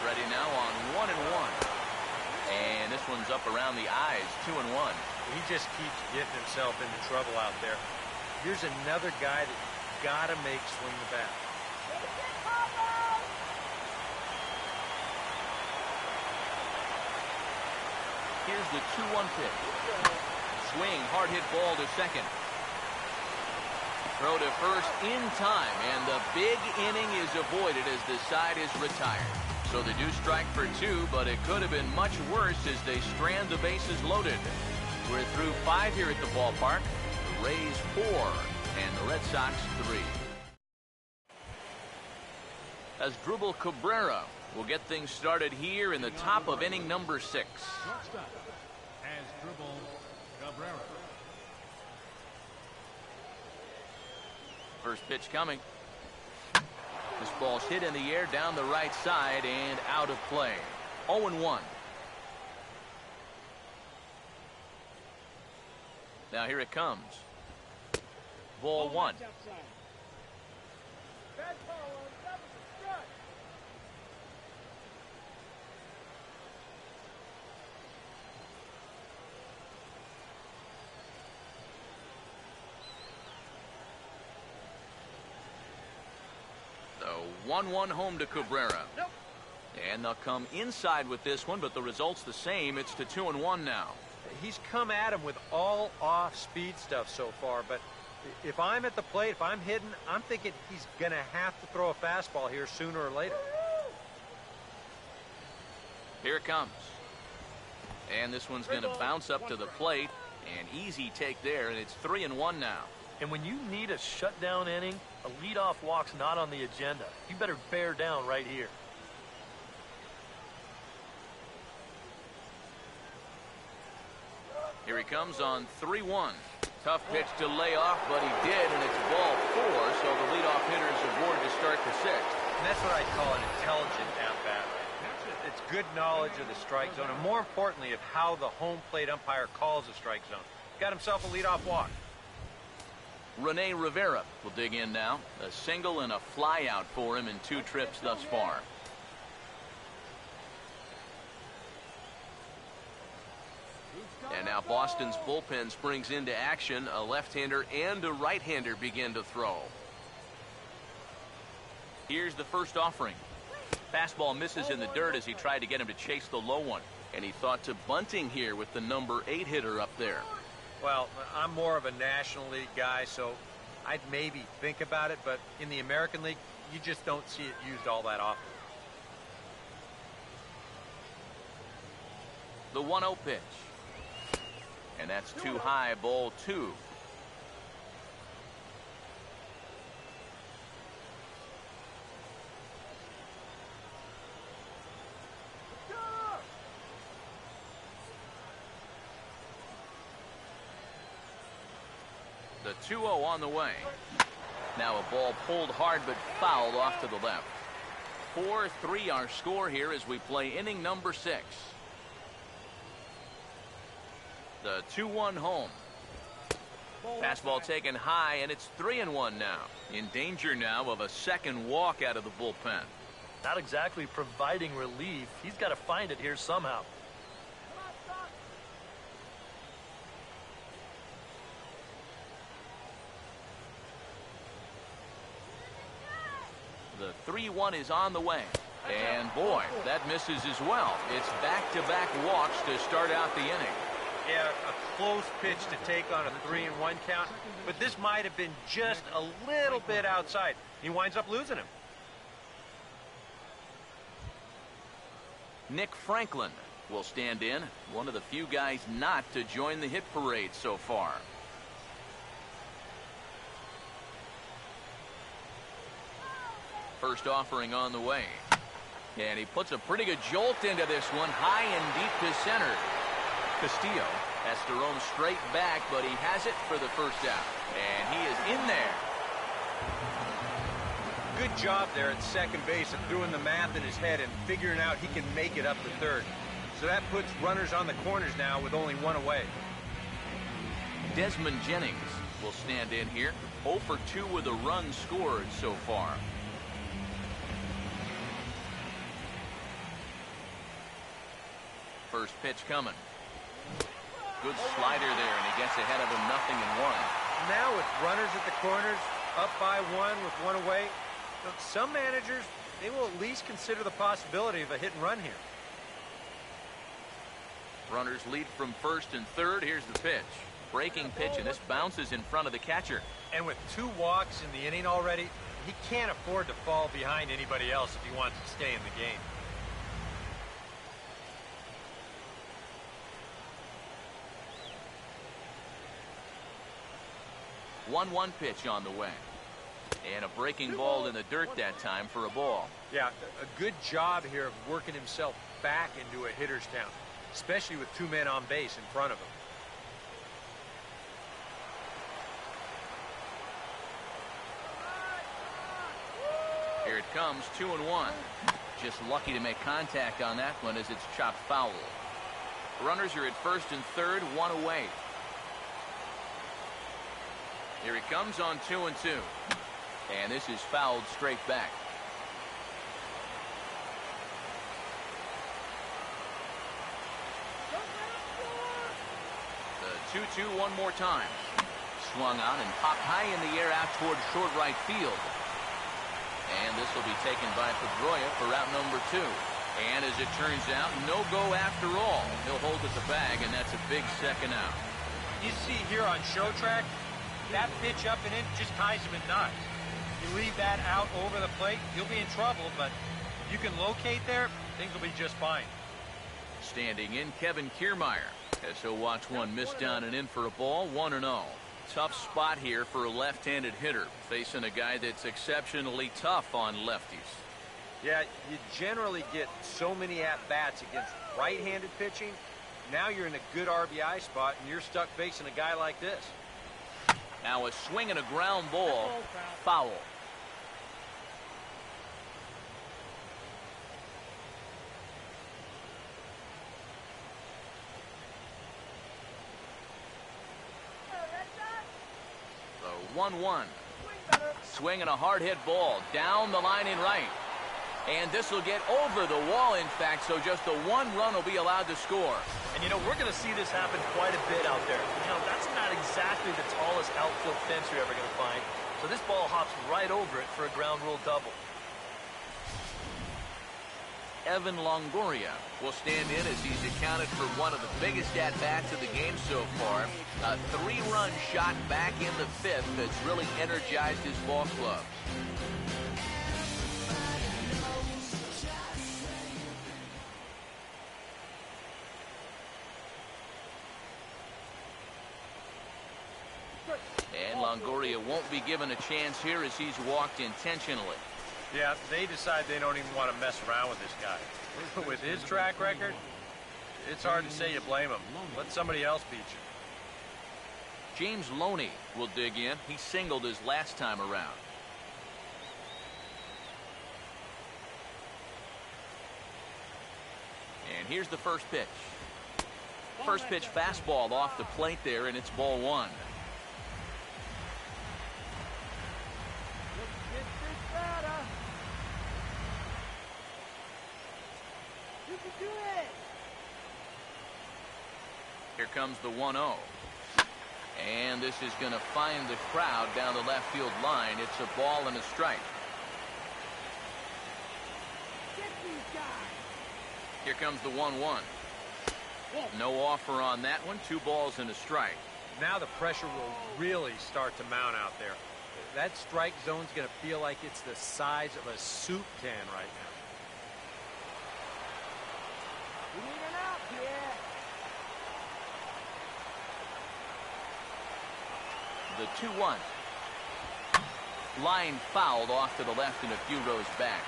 ready now on 1-1. And this one's up around the eyes, 2-1. He just keeps getting himself into trouble out there. Here's another guy that you gotta make swing the bat. Here's the 2-1 pitch. Swing, hard hit ball to second. Throw to first in time, and the big inning is avoided as the side is retired. So they do strike for 2, but it could have been much worse as they strand the bases loaded. We're through 5 here at the ballpark. The Rays 4 and the Red Sox 3. As Asdrubal Cabrera will get things started here in the top of inning number 6. Shortstop, Asdrubal Cabrera. First pitch coming. This ball's hit in the air down the right side and out of play. 0-1. Now here it comes. Ball 1. The 1-1 home to Cabrera. And they'll come inside with this one, but the result's the same. It's to 2-1 now. He's come at him with all off-speed stuff so far, but if I'm at the plate, if I'm hitting, I'm thinking he's going to have to throw a fastball here sooner or later. Here it comes. And this one's going to bounce up to the plate. An easy take there, and it's 3-1 now. And when you need a shutdown inning, a leadoff walk's not on the agenda. You better bear down right here. Here he comes on 3-1. Tough pitch to lay off, but he did, and it's ball 4, so the leadoff hitter's aboard to start the 6th. And that's what I call an intelligent at-bat. It's good knowledge of the strike zone, and more importantly, of how the home plate umpire calls the strike zone. Got himself a leadoff walk. Rene Rivera will dig in now. A single and a fly out for him in 2 trips thus far. And now Boston's bullpen springs into action. A left-hander and a right-hander begin to throw. Here's the first offering. Fastball misses in the dirt as he tried to get him to chase the low one. And he thought to bunting here with the number 8 hitter up there. Well, I'm more of a National League guy, so I'd maybe think about it, but in the American League, you just don't see it used all that often. The 1-0 pitch. And that's too high, ball 2. The 2-0 on the way. Now a ball pulled hard but fouled off to the left. 4-3 our score here as we play inning number 6. The 2-1 home. Fastball taken high, and it's 3-1 now. In danger now of a second walk out of the bullpen. Not exactly providing relief. He's got to find it here somehow. The 3-1 is on the way. And boy, that misses as well. It's back-to-back walks to start out the inning. Yeah, a close pitch to take on a 3-1 count, but this might have been just a little bit outside. He winds up losing him. Nick Franklin will stand in, one of the few guys not to join the hit parade so far. First offering on the way. And he puts a pretty good jolt into this one, high and deep to center. Castillo has to roam straight back, but he has it for the first out. And he is in there. Good job there at second base of doing the math in his head and figuring out he can make it up to third. So that puts runners on the corners now with only 1 away. Desmond Jennings will stand in here. 0 for 2 with a run scored so far. First pitch coming. Good slider there, and he gets ahead of him 0-1. Now with runners at the corners, up by 1 with 1 away, look, some managers, they will at least consider the possibility of a hit and run here. Runners lead from first and third. Here's the pitch. Breaking pitch, and this bounces in front of the catcher. And with 2 walks in the inning already, he can't afford to fall behind anybody else if he wants to stay in the game. One pitch on the way. And a breaking ball in the dirt that time for a ball. Yeah, a good job here of working himself back into a hitter's count, especially with 2 men on base in front of him. Here it comes, 2-1. Just lucky to make contact on that one as it's chopped foul. Runners are at first and third, 1 away. Here he comes on 2-2. And this is fouled straight back. The 2-2 one more time. Swung on and popped high in the air out toward short right field. And this will be taken by Pedroia for out number 2. And as it turns out, no go after all. He'll hold at the bag, and that's a big second out. You see here on show track, that pitch up and in just ties him in knots. You leave that out over the plate, you'll be in trouble, but if you can locate there, things will be just fine. Standing in, Kevin Kiermaier, as he'll watch one miss down and in for a ball, 1-0. Tough spot here for a left-handed hitter, facing a guy that's exceptionally tough on lefties. Yeah, you generally get so many at-bats against right-handed pitching. Now you're in a good RBI spot, and you're stuck facing a guy like this. Now a swing and a ground ball, foul. The 1-1. Swing and a hard hit ball down the line in right. And this will get over the wall, in fact, so just the 1 run will be allowed to score. And, you know, we're going to see this happen quite a bit out there. You know, that's not exactly the tallest outfield fence you're ever going to find. So this ball hops right over it for a ground rule double. Evan Longoria will stand in as he's accounted for one of the biggest at-bats of the game so far. A 3-run shot back in the 5th that's really energized his ball club. And Longoria won't be given a chance here as he's walked intentionally. Yeah, they decide they don't even want to mess around with this guy. With his track record, it's hard to say you blame him. Let somebody else beat you. James Loney will dig in. He singled his last time around. And here's the first pitch. First pitch fastball off the plate there, and it's ball 1. Here comes the 1-0. And this is going to find the crowd down the left field line. It's a ball and a strike. Here comes the 1-1. No offer on that one. 2 balls and a strike. Now the pressure will really start to mount out there. That strike zone's going to feel like it's the size of a soup can right now. We need an out here. The 2-1. Line fouled off to the left and a few rows back.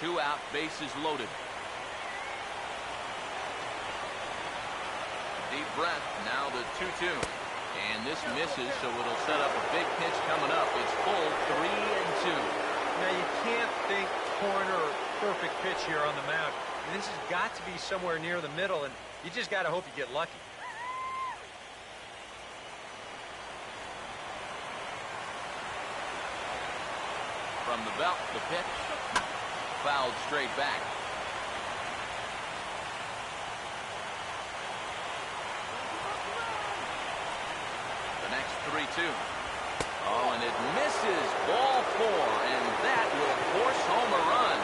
2 out, bases loaded. Deep breath, now the 2-2. And this misses, so it'll set up a big pitch coming up. It's full 3-2. Now you can't think corner or perfect pitch here on the mound. This has got to be somewhere near the middle, and you just got to hope you get lucky. From the belt, the pitch. Fouled straight back. 3-2. Oh, and it misses. Ball 4, and that will force home a run.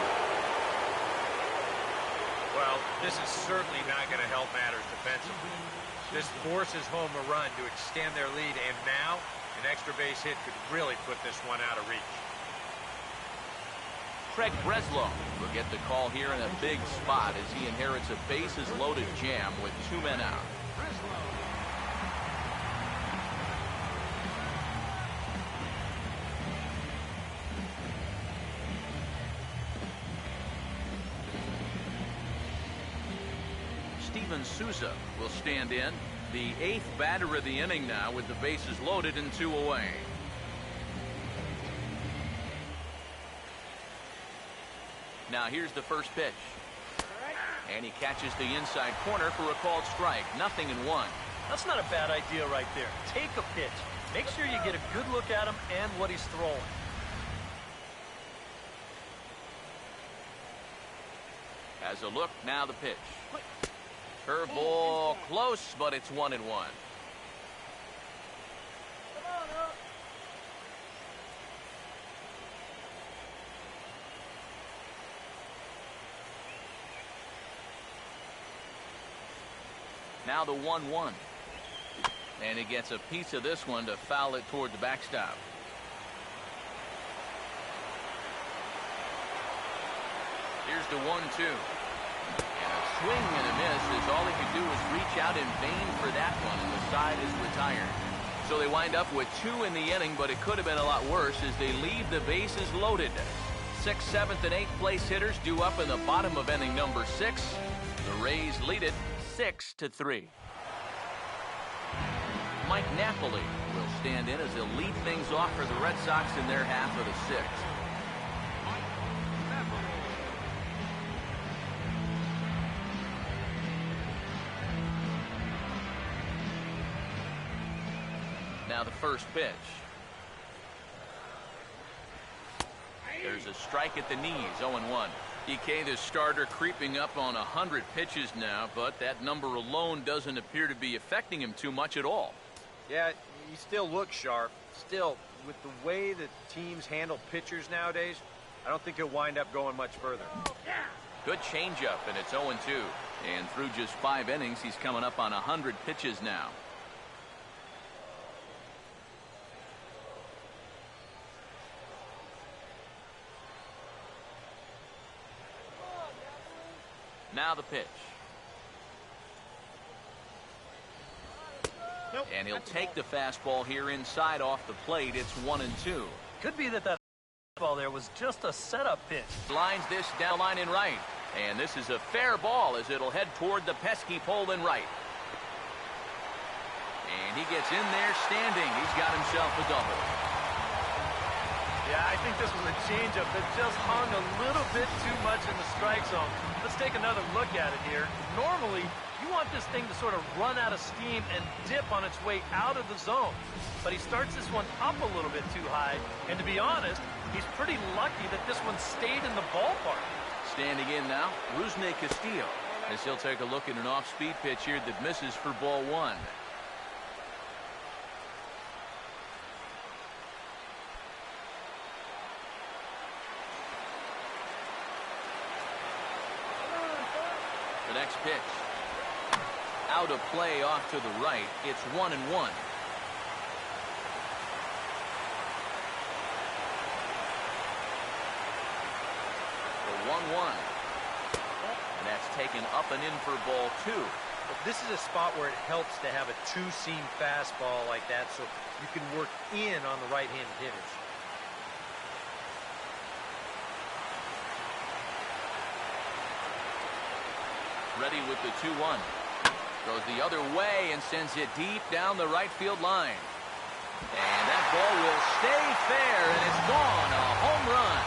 Well, this is certainly not going to help matters defensively. This forces home a run to extend their lead, and now an extra base hit could really put this one out of reach. Craig Breslow will get the call here in a big spot as he inherits a bases-loaded jam with 2 men out. Steven Souza will stand in, the 8th batter of the inning now with the bases loaded and 2 away. Now here's the first pitch. And he catches the inside corner for a called strike. 0-1. That's not a bad idea right there. Take a pitch. Make sure you get a good look at him and what he's throwing. As a look, now the pitch. Curveball close, but it's 1-1. Now the 1-1. And he gets a piece of this one to foul it toward the backstop. Here's the 1-2. And a swing and a miss as all he could do was reach out in vain for that one, and the side is retired. So they wind up with 2 in the inning, but it could have been a lot worse as they leave the bases loaded. 6th, 7th, and 8th place hitters due up in the bottom of inning number 6. The Rays lead it 6-3. Mike Napoli will stand in as he'll lead things off for the Red Sox in their half of the 6th. Now the first pitch. There's a strike at the knees, 0-1. EK, the starter, creeping up on 100 pitches now, but that number alone doesn't appear to be affecting him too much at all. Yeah, he still looks sharp. Still, with the way that teams handle pitchers nowadays, I don't think he'll wind up going much further. Good changeup, and it's 0-2. And through just 5 innings, he's coming up on 100 pitches now. Now the pitch. Nope. And he'll take the fastball here inside off the plate. It's 1-2. Could be that ball there was just a setup pitch. Lines this down line in right. And this is a fair ball as it'll head toward the pesky pole in right. And he gets in there standing. He's got himself a double. Yeah, I think this was a changeup that just hung a little bit too much in the strike zone. Let's take another look at it here. Normally, you want this thing to sort of run out of steam and dip on its way out of the zone. But he starts this one up a little bit too high. And to be honest, he's pretty lucky that this one stayed in the ballpark. Standing in now, Rusney Castillo, as he'll take a look at an off-speed pitch here that misses for ball 1. The next pitch. Out of play off to the right. It's 1-1. The 1-1. And that's taken up and in for ball 2. But this is a spot where it helps to have a two-seam fastball like that so you can work in on the right-handed hitters. Ready with the 2-1. Goes the other way and sends it deep down the right field line. And that ball will stay fair, and it's gone. A home run.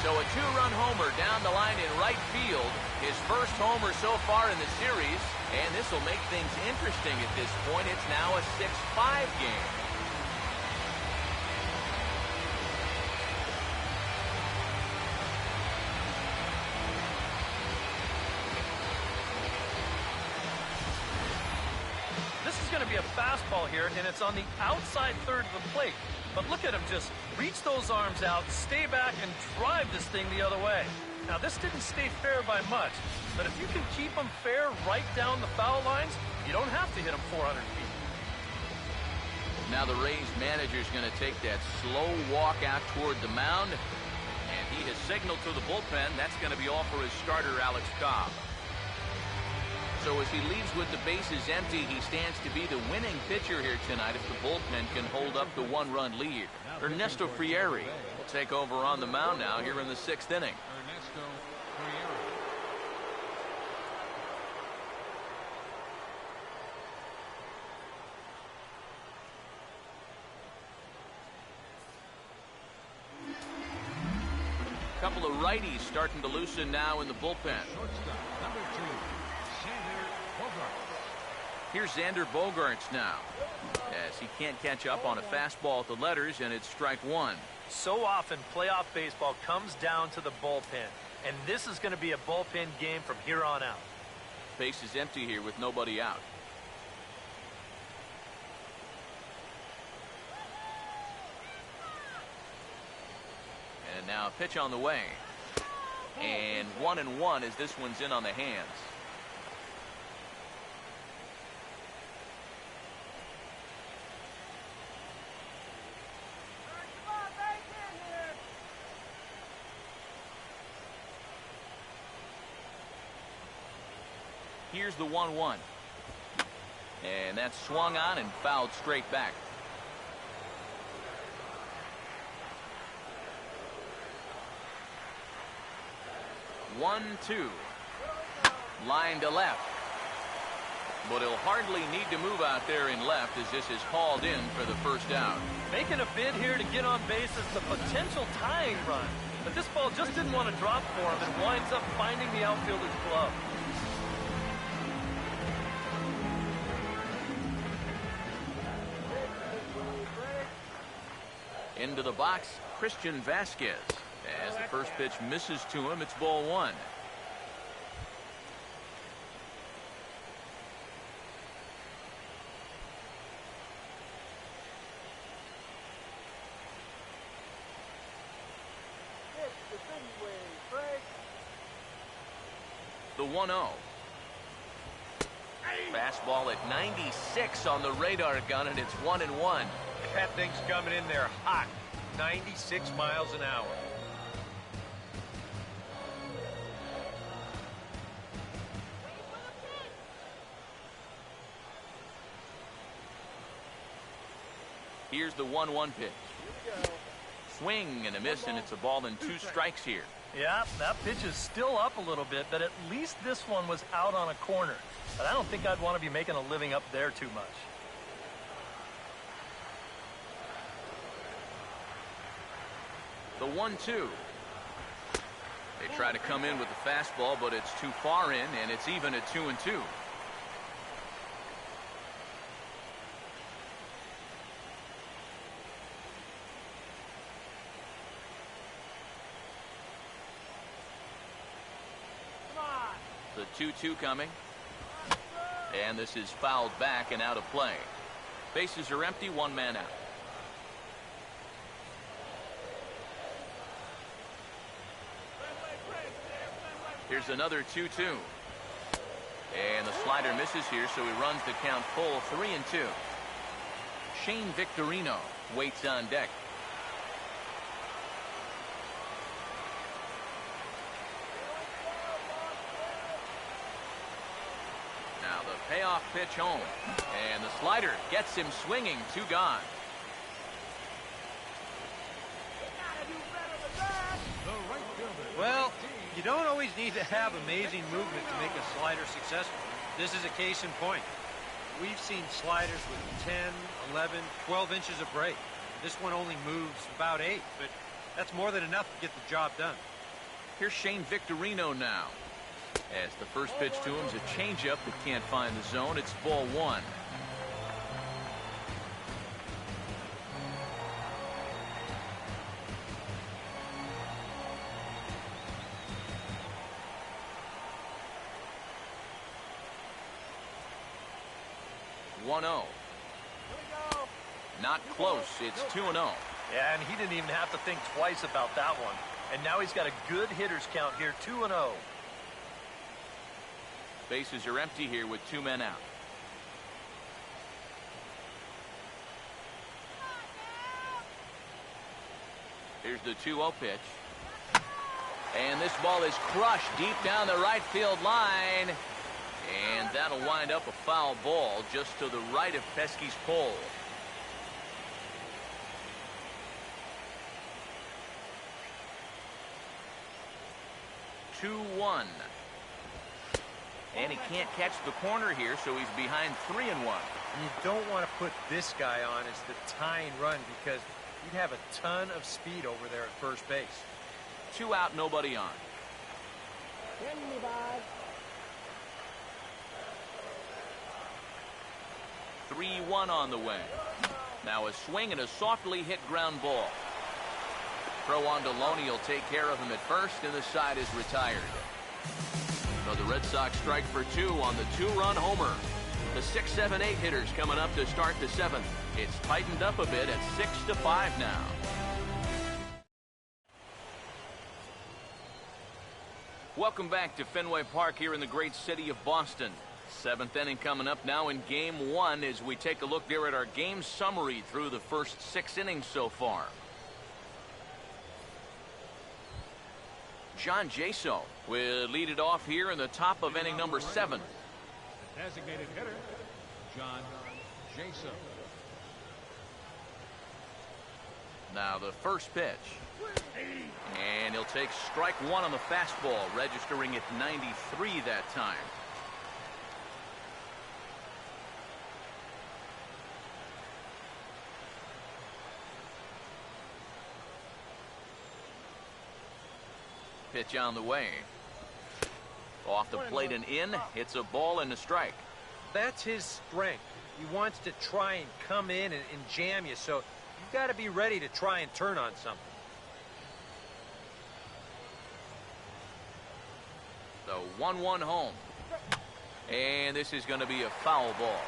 So a 2-run homer down the line in right field. His first homer so far in the series. And this will make things interesting at this point. It's now a 6-5 game. to be a fastball here, and it's on the outside third of the plate. But look at him just reach those arms out, stay back, and drive this thing the other way. Now, this didn't stay fair by much, but if you can keep them fair right down the foul lines, you don't have to hit them 400 feet. Now the Rays manager is going to take that slow walk out toward the mound, and he has signaled to the bullpen that's going to be all for his starter, Alex Cobb. So as he leaves with the bases empty, he stands to be the winning pitcher here tonight if the bullpen can hold up the one-run lead. Ernesto Frieri will take over on the mound now here in the 6th inning. Ernesto Frieri. Couple of righties starting to loosen now in the bullpen. Shortstop, number 2, Xander Bogaerts. Here's Xander Bogaerts now, as he can't catch up on a fastball at the letters, and it's strike one. So often, playoff baseball comes down to the bullpen, and this is going to be a bullpen game from here on out. Base is empty here with nobody out. And now a pitch on the way. And 1-1 as this one's in on the hands. Here's the 1-1. And that's swung on and fouled straight back. One, two. Line to left. But he'll hardly need to move out there in left as this is hauled in for the first out. Making a bid here to get on base is the potential tying run. But this ball just didn't want to drop for him and winds up finding the outfielder's glove. Into the box, Christian Vasquez. As the first pitch misses to him, it's ball one. The 1-0. Fastball at 96 on the radar gun, and it's 1-1. That thing's coming in there hot. 96 miles an hour. Here's the 1-1 pitch. Swing and a miss, and it's a ball and 2 strikes here. Yeah, that pitch is still up a little bit, but at least this one was out on a corner. But I don't think I'd want to be making a living up there too much. The 1-2. They try to come in with the fastball, but it's too far in, and it's even at 2-2. The 2-2 coming. And this is fouled back and out of play. Bases are empty, 1 man out. Here's another 2-2. And the slider misses here, so he runs the count full, 3-2. Shane Victorino waits on deck. Now the payoff pitch home. And the slider gets him swinging, 2 gone. Well, you don't always need to have amazing movement to make a slider successful. This is a case in point. We've seen sliders with 10, 11, 12 inches of break. This one only moves about 8, but that's more than enough to get the job done. Here's Shane Victorino now. As the first pitch to him is a changeup that can't find the zone. It's ball 1. 1-0. Not close. It's 2-0. Yeah, and he didn't even have to think twice about that one. And now he's got a good hitters count here, 2-0. Bases are empty here with 2 men out. Here's the 2-0 pitch. And this ball is crushed deep down the right field line. And that'll wind up a foul ball just to the right of Pesky's pole. Two-1. And he can't catch the corner here, so he's behind 3-1. You don't want to put this guy on as the tying run because he'd have a ton of speed over there at first base. 2 out, nobody on. 3-1 on the way. Now a swing and a softly hit ground ball. Throw on to Loney will take care of him at first, and the side is retired. So the Red Sox strike for 2 on the 2-run homer. The 6, 7, 8 hitters coming up to start the 7th. It's tightened up a bit at 6-5 now. Welcome back to Fenway Park here in the great city of Boston. 7th inning coming up now in Game 1 as we take a look there at our game summary through the first 6 innings so far. John Jaso will lead it off here in the top of inning number 7. The designated hitter, John Jaso. Now the first pitch. And he'll take strike 1 on the fastball, registering at 93 that time. Pitch on the way. Off the plate and in. It's a ball and a strike. That's his strength. He wants to try and come in and jam you, so you've got to be ready to try and turn on something. So 1-1 home. And this is going to be a foul ball.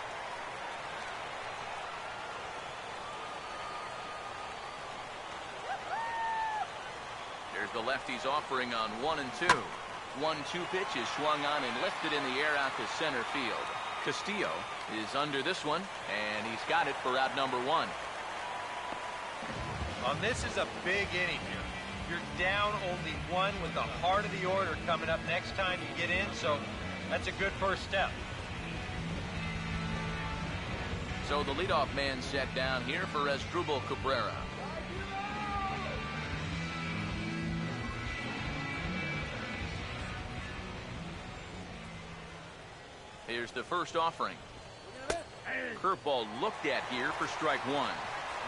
There's the lefty's offering on 1 and 2. 1-2 pitch is swung on and lifted in the air out to center field. Castillo is under this one, and he's got it for out number 1. This is a big inning here. You're down only 1 with the heart of the order coming up next time you get in, so that's a good first step. So the leadoff man set down here for Asdrubal Cabrera. Here's the first offering. Curveball looked at here for strike 1.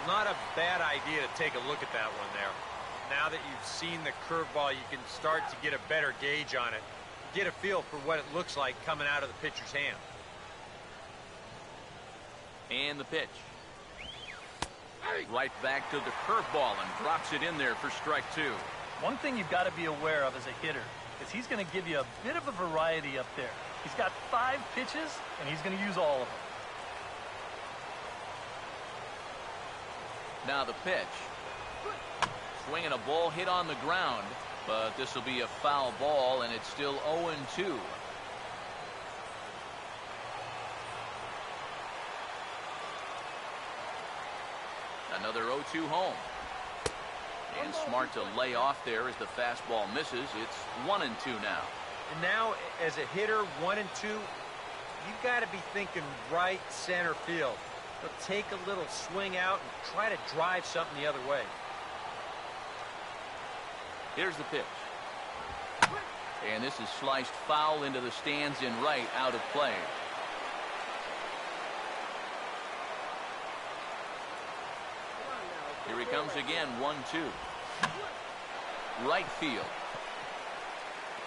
Not a bad idea to take a look at that one there. Now that you've seen the curveball, you can start to get a better gauge on it. Get a feel for what it looks like coming out of the pitcher's hand. And the pitch. Right back to the curveball and drops it in there for strike 2. One thing you've got to be aware of as a hitter is he's going to give you a bit of a variety up there. He's got 5 pitches, and he's going to use all of them. Now the pitch. Swinging a ball hit on the ground, but this will be a foul ball, and it's still 0-2. Another 0-2 home. And smart to lay off there as the fastball misses. It's 1-2 now. And now, as a hitter, 1 and 2, you've got to be thinking right center field. But take a little swing out and try to drive something the other way. Here's the pitch. And this is sliced foul into the stands in right, out of play. Here he comes again, 1-2. Right field.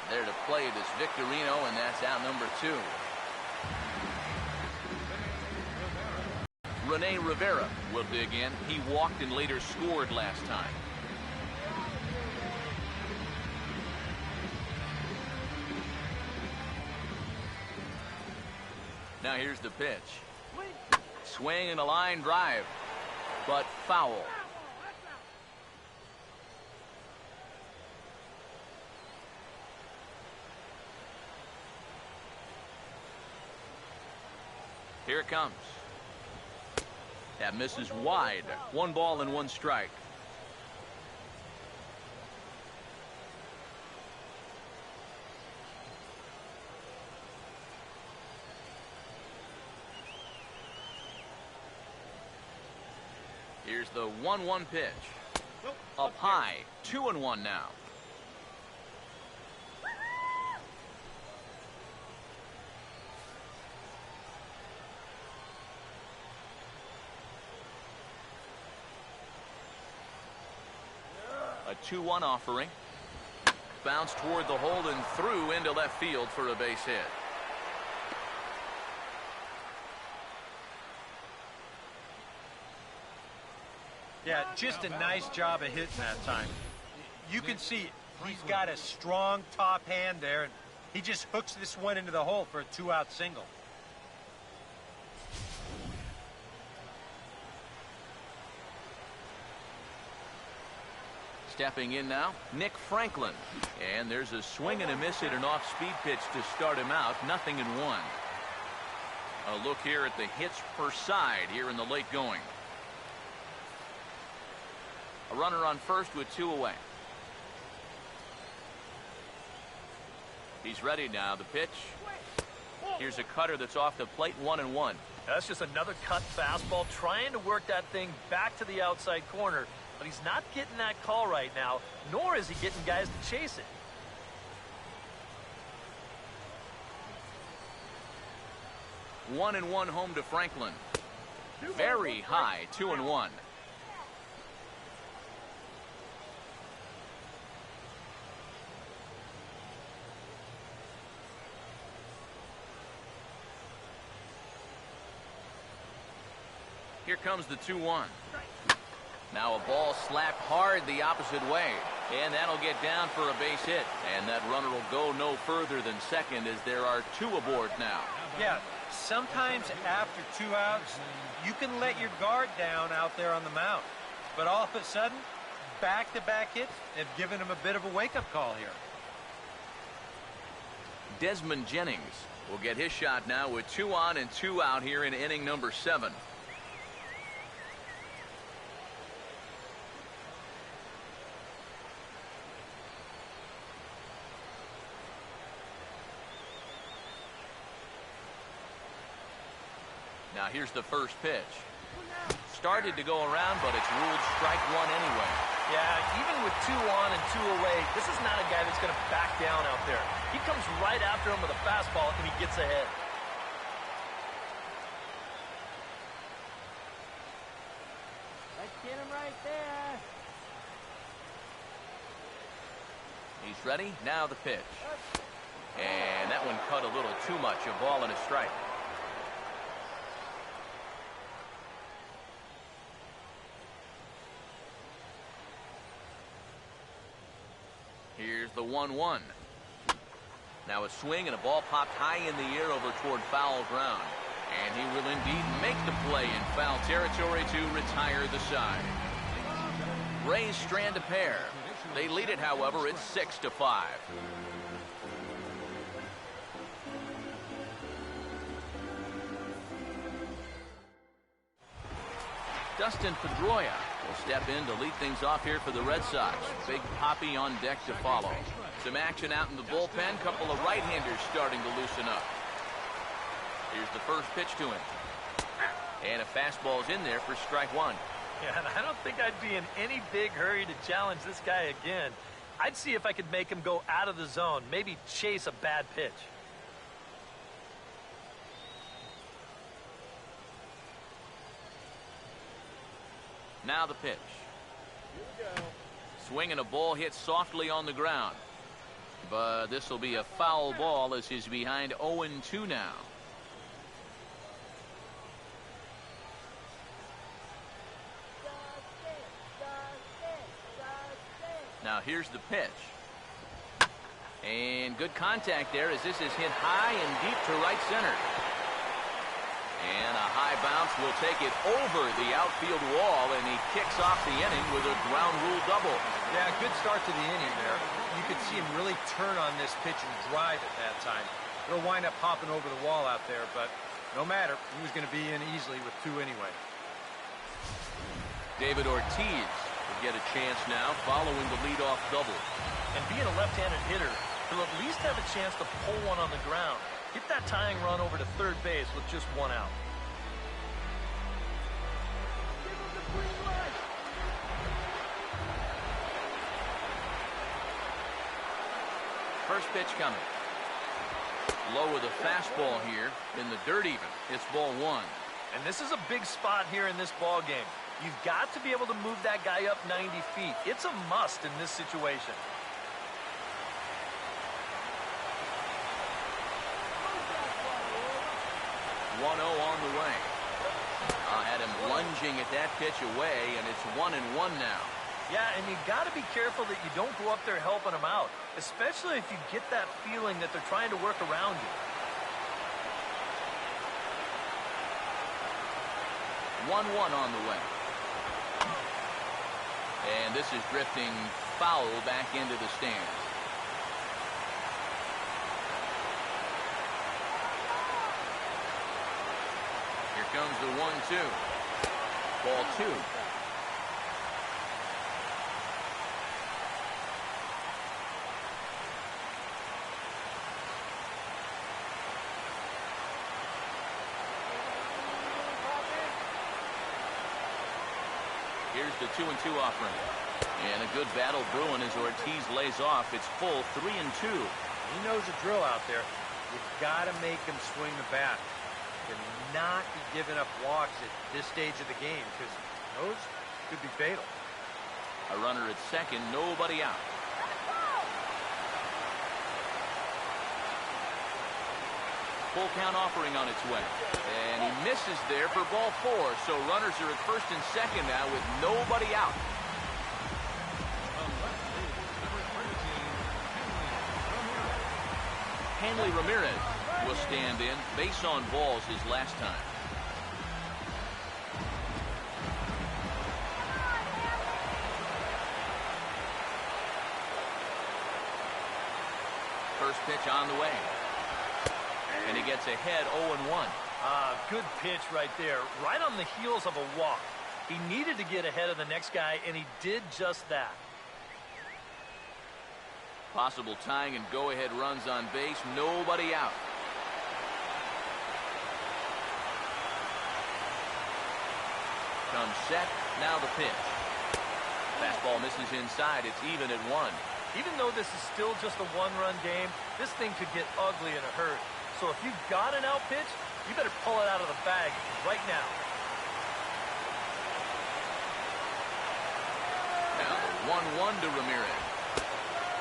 There to play it is Victorino, and that's out number 2. Rene Rivera will dig in. He walked and later scored last time. Now here's the pitch. Swing and a line drive, but foul. Here it comes. That misses wide. 1 ball and 1 strike. Here's the 1-1 pitch. Up high. 2-1 now. A 2-1 offering. Bounce toward the hole and through into left field for a base hit. Yeah, just a nice job of hitting that time. You can see he's got a strong top hand there, and he just hooks this one into the hole for a 2-out single. Stepping in now, Nick Franklin. And there's a swing and a miss at an off-speed pitch to start him out. 0-1. A look here at the hits per side here in the late going. A runner on first with 2 away. He's ready now. The pitch. Here's a cutter that's off the plate. 1-1. That's just another cut fastball, trying to work that thing back to the outside corner. But he's not getting that call right now, nor is he getting guys to chase it. One and one home to Franklin. Very high. 2-1. Here comes the 2-1. Now a ball slapped hard the opposite way, and that'll get down for a base hit. And that runner will go no further than second as there are 2 aboard now. Yeah, sometimes after 2 outs, you can let your guard down out there on the mound. But all of a sudden, back-to-back hits have given him a bit of a wake-up call here. Desmond Jennings will get his shot now with 2 on and 2 out here in inning number 7. Now here's the first pitch. Started to go around, but it's ruled strike 1 anyway. Yeah, even with 2 on and 2 away, this is not a guy that's going to back down out there. He comes right after him with a fastball, and he gets ahead. Let's get him right there. He's ready. Now the pitch. And that one cut a little too much. A ball and a strike. Here's the 1-1. Now a swing and a ball popped high in the air over toward foul ground. And he will indeed make the play in foul territory to retire the side. Rays strand a pair. They lead it, however, it's 6-5. Dustin Pedroia will step in to lead things off here for the Red Sox. Big Poppy on deck to follow. Some action out in the bullpen. Couple of right-handers starting to loosen up. Here's the first pitch to him. And a fastball's in there for strike 1. Yeah, and I don't think I'd be in any big hurry to challenge this guy again. I'd see if I could make him go out of the zone, maybe chase a bad pitch. Now the pitch. Swing and a ball hit softly on the ground. But this will be a foul ball as he's behind 0-2 now. Now here's the pitch. And good contact there as this is hit high and deep to right center. And a high bounce will take it over the outfield wall, and he kicks off the inning with a ground rule double. Yeah, good start to the inning there. You could see him really turn on this pitch and drive at that time. It'll wind up popping over the wall out there, but no matter. He was going to be in easily with 2 anyway. David Ortiz will get a chance now following the leadoff double. And being a left-handed hitter, he'll at least have a chance to pull one on the ground. Get that tying run over to third base with just 1 out. First pitch coming. Low with a fastball here in the dirt even. It's ball 1. And this is a big spot here in this ball game. You've got to be able to move that guy up 90 feet. It's a must in this situation. 1-0 on the way. Had him lunging at that pitch away, and it's 1-1 now. Yeah, and you got to be careful that you don't go up there helping him out, especially if you get that feeling that they're trying to work around you. 1-1 on the way. And this is drifting foul back into the stands. Here comes the 1-2. Ball 2. Here's the 2-2 offering. And a good battle brewing as Ortiz lays off. It's full 3-2. He knows the drill out there. You've got to make him swing the bat. To not be giving up walks at this stage of the game, because those could be fatal. A runner at second, nobody out. Full count offering on its way. And he misses there for ball 4. So runners are at first and second now with nobody out. Hanley Ramirez will stand in. Base on balls his last time. First pitch on the way. And he gets ahead 0-1. Good pitch right there. Right on the heels of a walk. He needed to get ahead of the next guy, and he did just that. Possible tying and go-ahead runs on base. Nobody out. Comes set. Now the pitch. Fastball misses inside. It's even at 1. Even though this is still just a 1-run game, this thing could get ugly in a hurry. So if you've got an out pitch, you better pull it out of the bag right now. Now the 1-1 to Ramirez.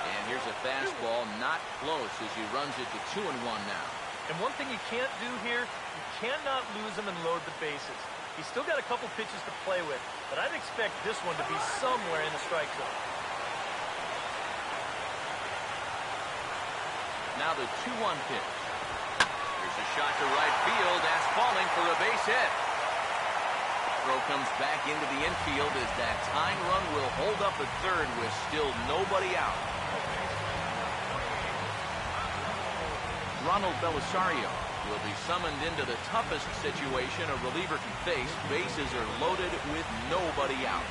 And here's a fastball, not close as he runs it to 2-1 now. And one thing you can't do here, you cannot lose him and load the bases. He's still got a couple pitches to play with, but I'd expect this one to be somewhere in the strike zone. Now the 2-1 pitch. Here's a shot to right field. That's falling for a base hit. Throw comes back into the infield as that tying run will hold up at third with still nobody out. Ronald Belisario will be summoned into the toughest situation a reliever can face. Bases are loaded with nobody out.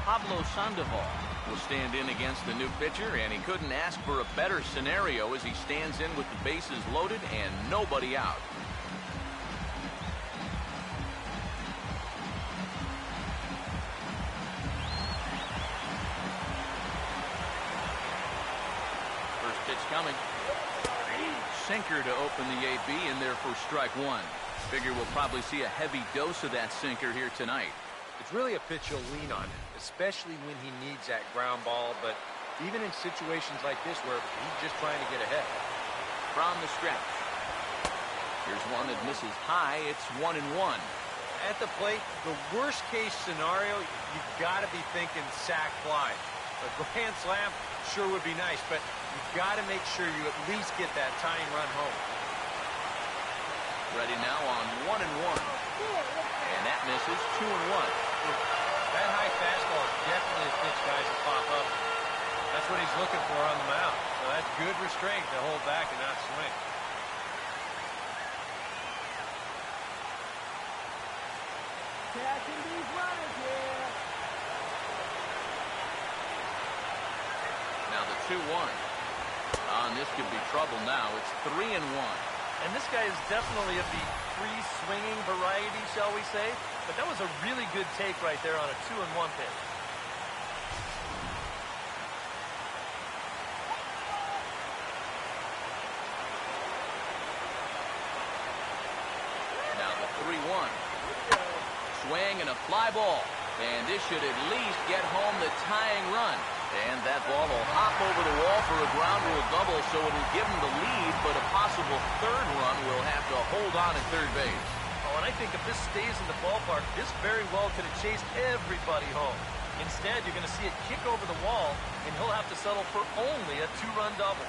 Pablo Sandoval will stand in against the new pitcher, and he couldn't ask for a better scenario as he stands in with the bases loaded and nobody out. First pitch coming. Sinker to open the AB in there for strike 1. Figure we'll probably see a heavy dose of that sinker here tonight. It's really a pitch you'll lean on, especially when he needs that ground ball, but even in situations like this where he's just trying to get ahead. From the stretch. Here's one that misses high. It's 1-1. At the plate, the worst case scenario, you've got to be thinking sac fly. A grand slam sure would be nice, but you've got to make sure you at least get that tying run home. Ready now on 1-1. And that misses 2-1. That high fastball is definitely a pitch guys will pop up. That's what he's looking for on the mound. So that's good restraint to hold back and not swing. Catching these runners here. Now the 2-1. And this could be trouble now. It's 3-1. And this guy is definitely of the free swinging variety, shall we say. But that was a really good take right there on a 2-1 pitch. Now the 3-1. Swing and a fly ball. And this should at least get home the tying run. And that ball will hop over the wall for a ground rule double, so it'll give him the lead, but a possible third run will have to hold on at third base. Oh, and I think if this stays in the ballpark, this very well could have chased everybody home. Instead, you're going to see it kick over the wall, and he'll have to settle for only a two-run double.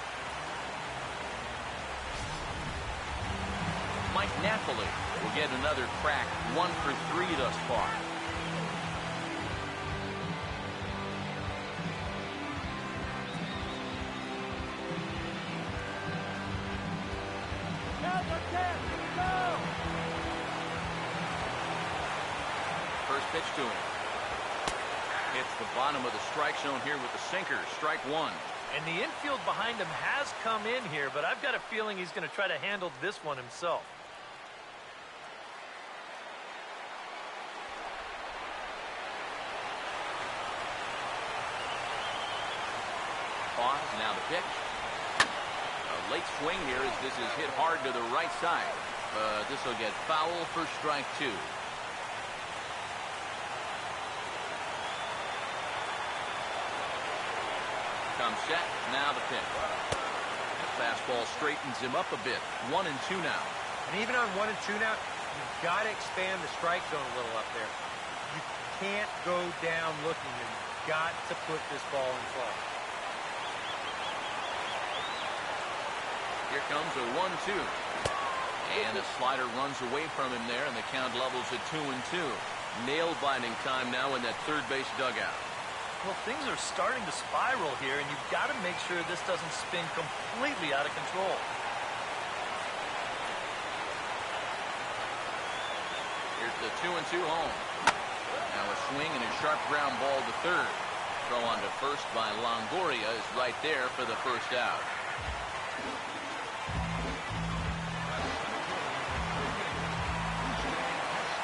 Mike Napoli will get another crack, 1 for 3 thus far. First pitch to him. Hits the bottom of the strike zone here with the sinker. Strike 1. And the infield behind him has come in here, but I've got a feeling he's going to try to handle this one himself. Pause, now the pitch. A late swing here as this is hit hard to the right side. This will get foul for strike 2. Comes set, now the pitch. The fastball straightens him up a bit. 1-2 now. And even on 1-2 now, you've got to expand the strike zone a little up there. You can't go down looking. You've got to put this ball in play. Here comes a 1-2. And the slider runs away from him there, and the count levels at 2-2. Nail-biting time now in that third base dugout. Well, things are starting to spiral here, and you've got to make sure this doesn't spin completely out of control. Here's the 2-2 home. Now a swing and a sharp ground ball to third. Throw on to first by Longoria is right there for the first out.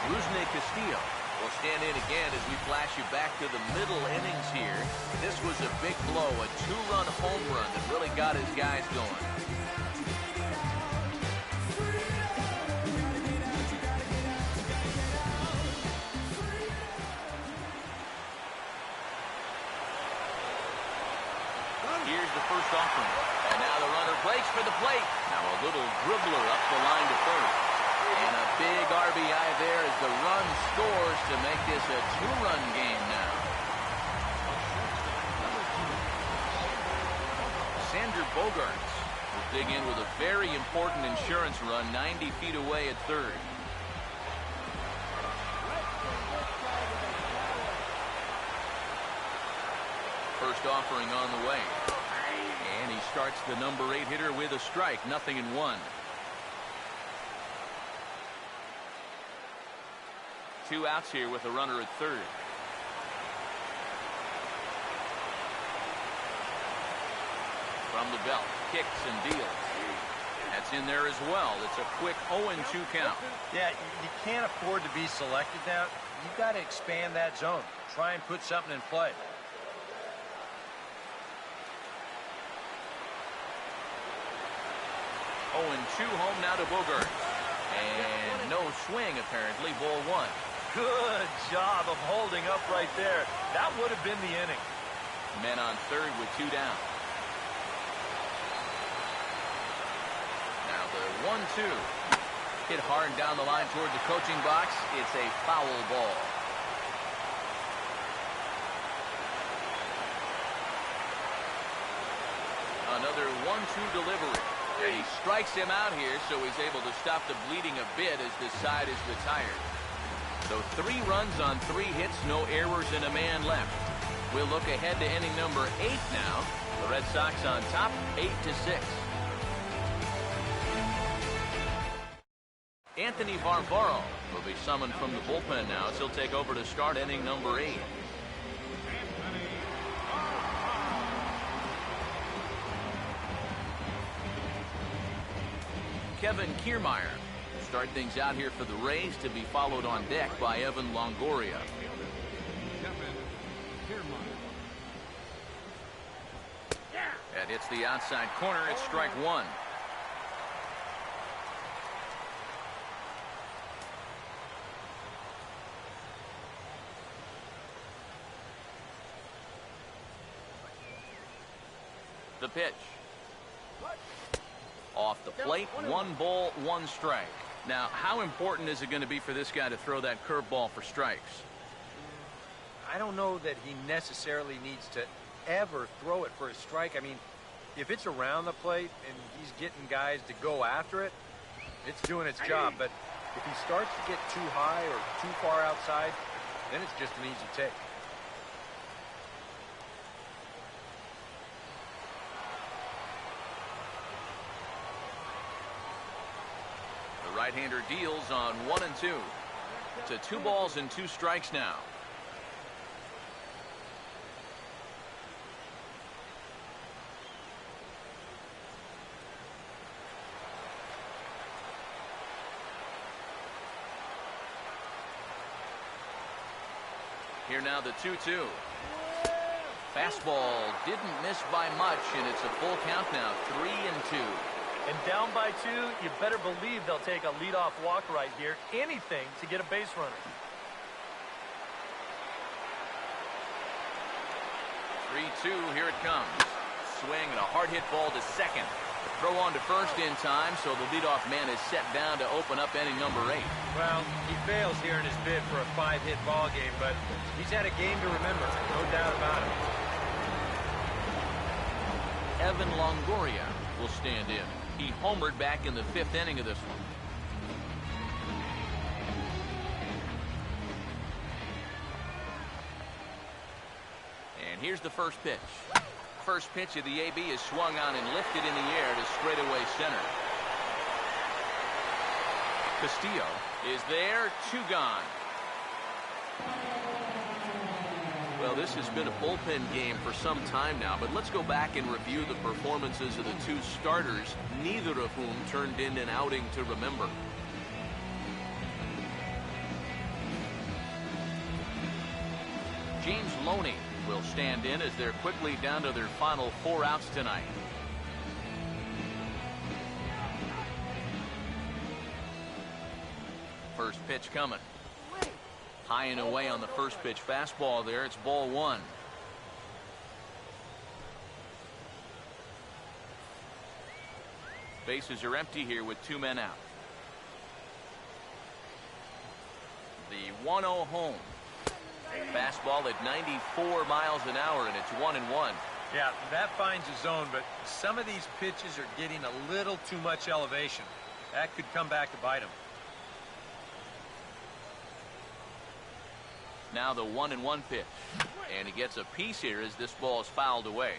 Rusney Castillo will stand in again as we flash you back to the middle innings here. This was a big blow, a 2-run home run that really got his guys going. Here's the first offering. And now the runner breaks for the plate. Now a little dribbler up the line to third. And a big RBI there as the run scores to make this a 2-run game now. Sander Bogaerts will dig in with a very important insurance run 90 feet away at third. First offering on the way. And he starts the number 8 hitter with a strike, 0-1. 2 outs here with a runner at third. From the belt, kicks and deals. That's in there as well. It's a quick 0-2 count. Yeah, you can't afford to be selected now. You've got to expand that zone. Try and put something in play. Oh, and 2 home now to Bogaerts. And no swing, apparently. Ball 1. Good job of holding up right there. That would have been the inning. Men on third with 2 down. Now the 1-2. Hit hard down the line toward the coaching box. It's a foul ball. Another 1-2 delivery. And he strikes him out here, so he's able to stop the bleeding a bit as this side is retired. So 3 runs on 3 hits, no errors, and a man left. We'll look ahead to inning number 8 now. The Red Sox on top, 8-6. Anthony Barbaro will be summoned from the bullpen now as he'll take over to start inning number 8. Kevin Kiermaier will start things out here for the Rays, to be followed on deck by Evan Longoria. That hits the outside corner. It's strike 1. The pitch. Off the plate, 1 ball, 1 strike. Now, how important is it going to be for this guy to throw that curveball for strikes? I don't know that he necessarily needs to ever throw it for a strike. I mean, if it's around the plate and he's getting guys to go after it, it's doing its job. But if he starts to get too high or too far outside, then it's just an easy take. The right-hander deals on 1 and 2. To 2 balls and 2 strikes now. Here now the 2-2. Fastball didn't miss by much, and it's a full count now, 3 and 2. And down by 2, you better believe they'll take a leadoff walk right here. Anything to get a base runner. 3-2, here it comes. Swing and a hard hit ball to second. Throw on to first in time, so the leadoff man is set down to open up inning number 8. Well, he fails here in his bid for a 5-hit ball game, but he's had a game to remember, no doubt about it. Evan Longoria will stand in. He homered back in the 5th inning of this one. And here's the first pitch. First pitch of the AB is swung on and lifted in the air to straightaway center. Castillo is there, 2 gone. Well, this has been a bullpen game for some time now, but let's go back and review the performances of the 2 starters, neither of whom turned in an outing to remember. James Loney will stand in as they're quickly down to their final 4 outs tonight. First pitch coming. High and away on the first pitch fastball there. It's ball 1. Bases are empty here with 2 men out. The 1-0 home. Fastball at 94 miles an hour, and it's 1-1. Yeah, that finds a zone, but some of these pitches are getting a little too much elevation. That could come back to bite him. Now the 1-1 pitch, and he gets a piece here as this ball is fouled away.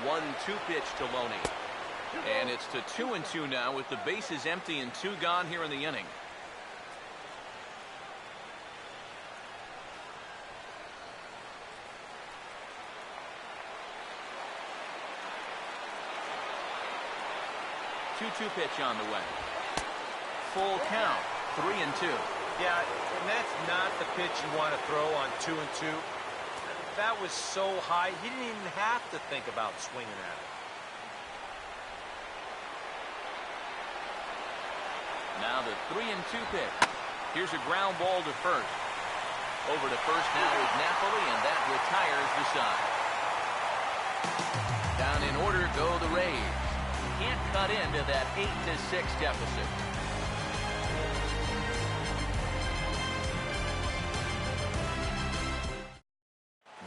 One-two pitch to Loney. And it's to 2-2 now with the bases empty and 2 gone here in the inning. Two-two pitch on the way. Full count, 3-2. Yeah, and that's not the pitch you want to throw on 2-2. That was so high, he didn't even have to think about swinging at it. Now the 3-2 pitch. Here's a ground ball to first. Over to first now is Napoli, and that retires the side. Down in order go the Rays. Can't cut into that 8-6 deficit.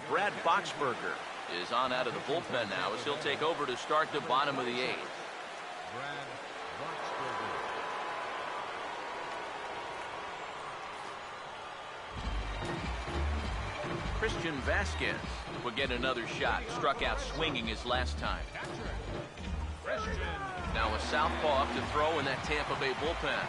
Brad Boxberger is on out of the bullpen now as he'll take over to start the bottom of the 8th. Brad Boxberger. Christian Vasquez will get another shot. Struck out swinging his last time. Christian. Now a southpaw up to throw in that Tampa Bay bullpen.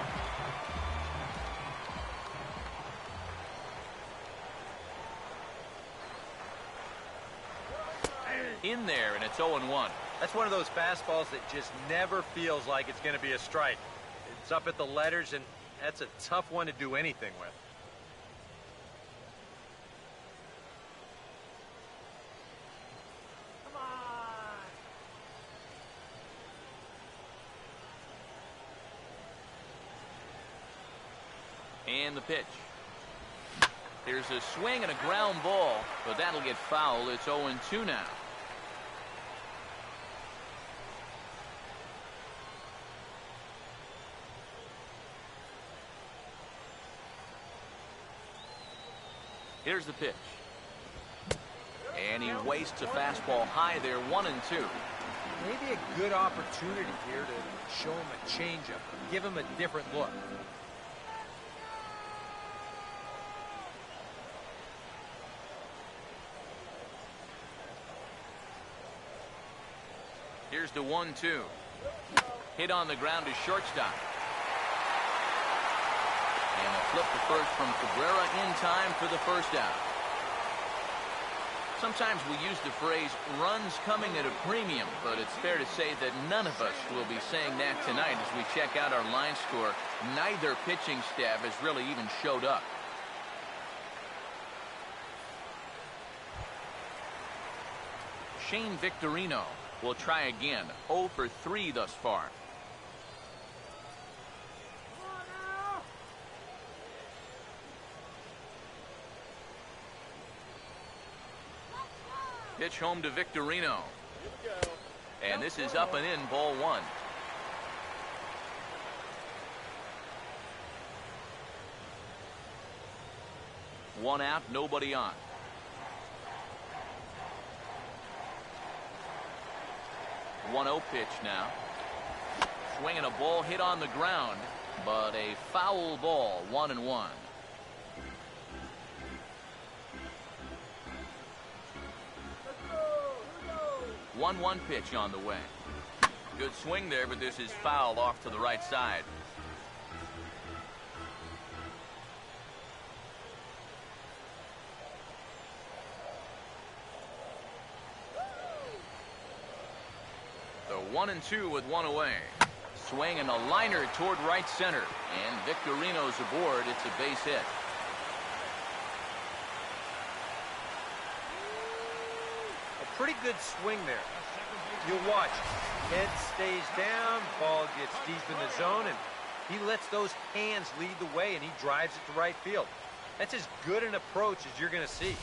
In there, and it's 0-1. That's one of those fastballs that just never feels like it's going to be a strike. It's up at the letters, and that's a tough one to do anything with. Come on. And the pitch. There's a swing and a ground ball, but that'll get foul. It's 0-2 now. Here's the pitch. And he wastes a fastball high there, 1-2. Maybe a good opportunity here to show him a changeup, give him a different look. Here's the 1-2. Hit on the ground to shortstop. And a flip to first from Cabrera in time for the first out. Sometimes we use the phrase runs coming at a premium, but it's fair to say that none of us will be saying that tonight as we check out our line score. Neither pitching staff has really even showed up. Shane Victorino will try again. 0 for 3 thus far. Pitch home to Victorino. And this is up and in, ball 1. One out, nobody on. 1-0 pitch now. Swinging a ball hit on the ground, but a foul ball, 1-1. 1-1 pitch on the way. Good swing there, but this is foul off to the right side. The 1-2 with one away. Swing and a liner toward right center. And Victorino's aboard. It's a base hit. Pretty good swing there. You'll watch. Head stays down, ball gets deep in the zone, and he lets those hands lead the way, and he drives it to right field. That's as good an approach as you're going to see.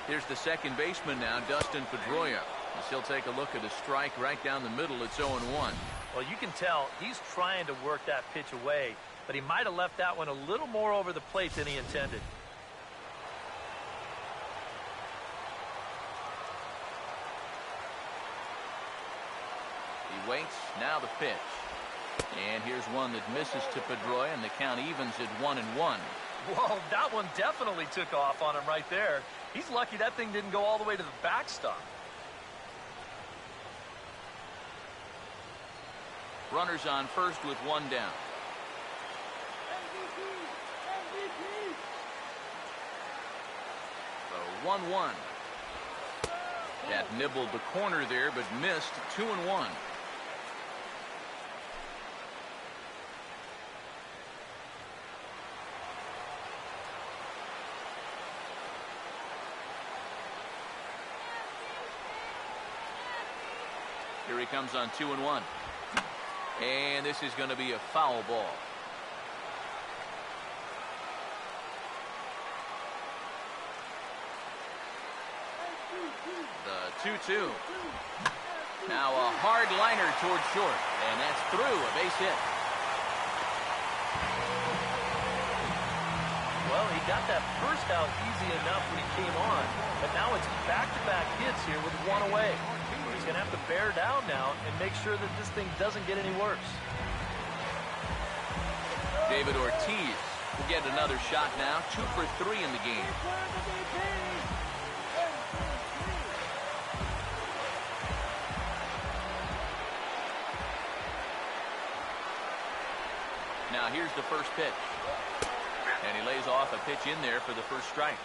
Here's the second baseman now, Dustin Pedroia. As he'll take a look at a strike right down the middle. It's 0-1. Well, you can tell he's trying to work that pitch away, but he might have left that one a little more over the plate than he intended. He waits. Now the pitch. And here's one that misses to Pedroia, and the count evens at 1-1. Whoa, that one definitely took off on him right there. He's lucky that thing didn't go all the way to the backstop. Runners on first with one down. So 1-1. That nibbled the corner there, but missed. 2-1. Here he comes on 2-1. And this is going to be a foul ball. The 2-2. Now a hard liner towards short, and that's through, a base hit. Well, he got that first out easy enough when he came on, but now it's back-to-back hits here with one away. So he's going to have to bear down now and make sure that this thing doesn't get any worse. David Ortiz will get another shot now, 2 for 3 in the game. Now here's the first pitch. And he lays off a pitch in there for the first strike.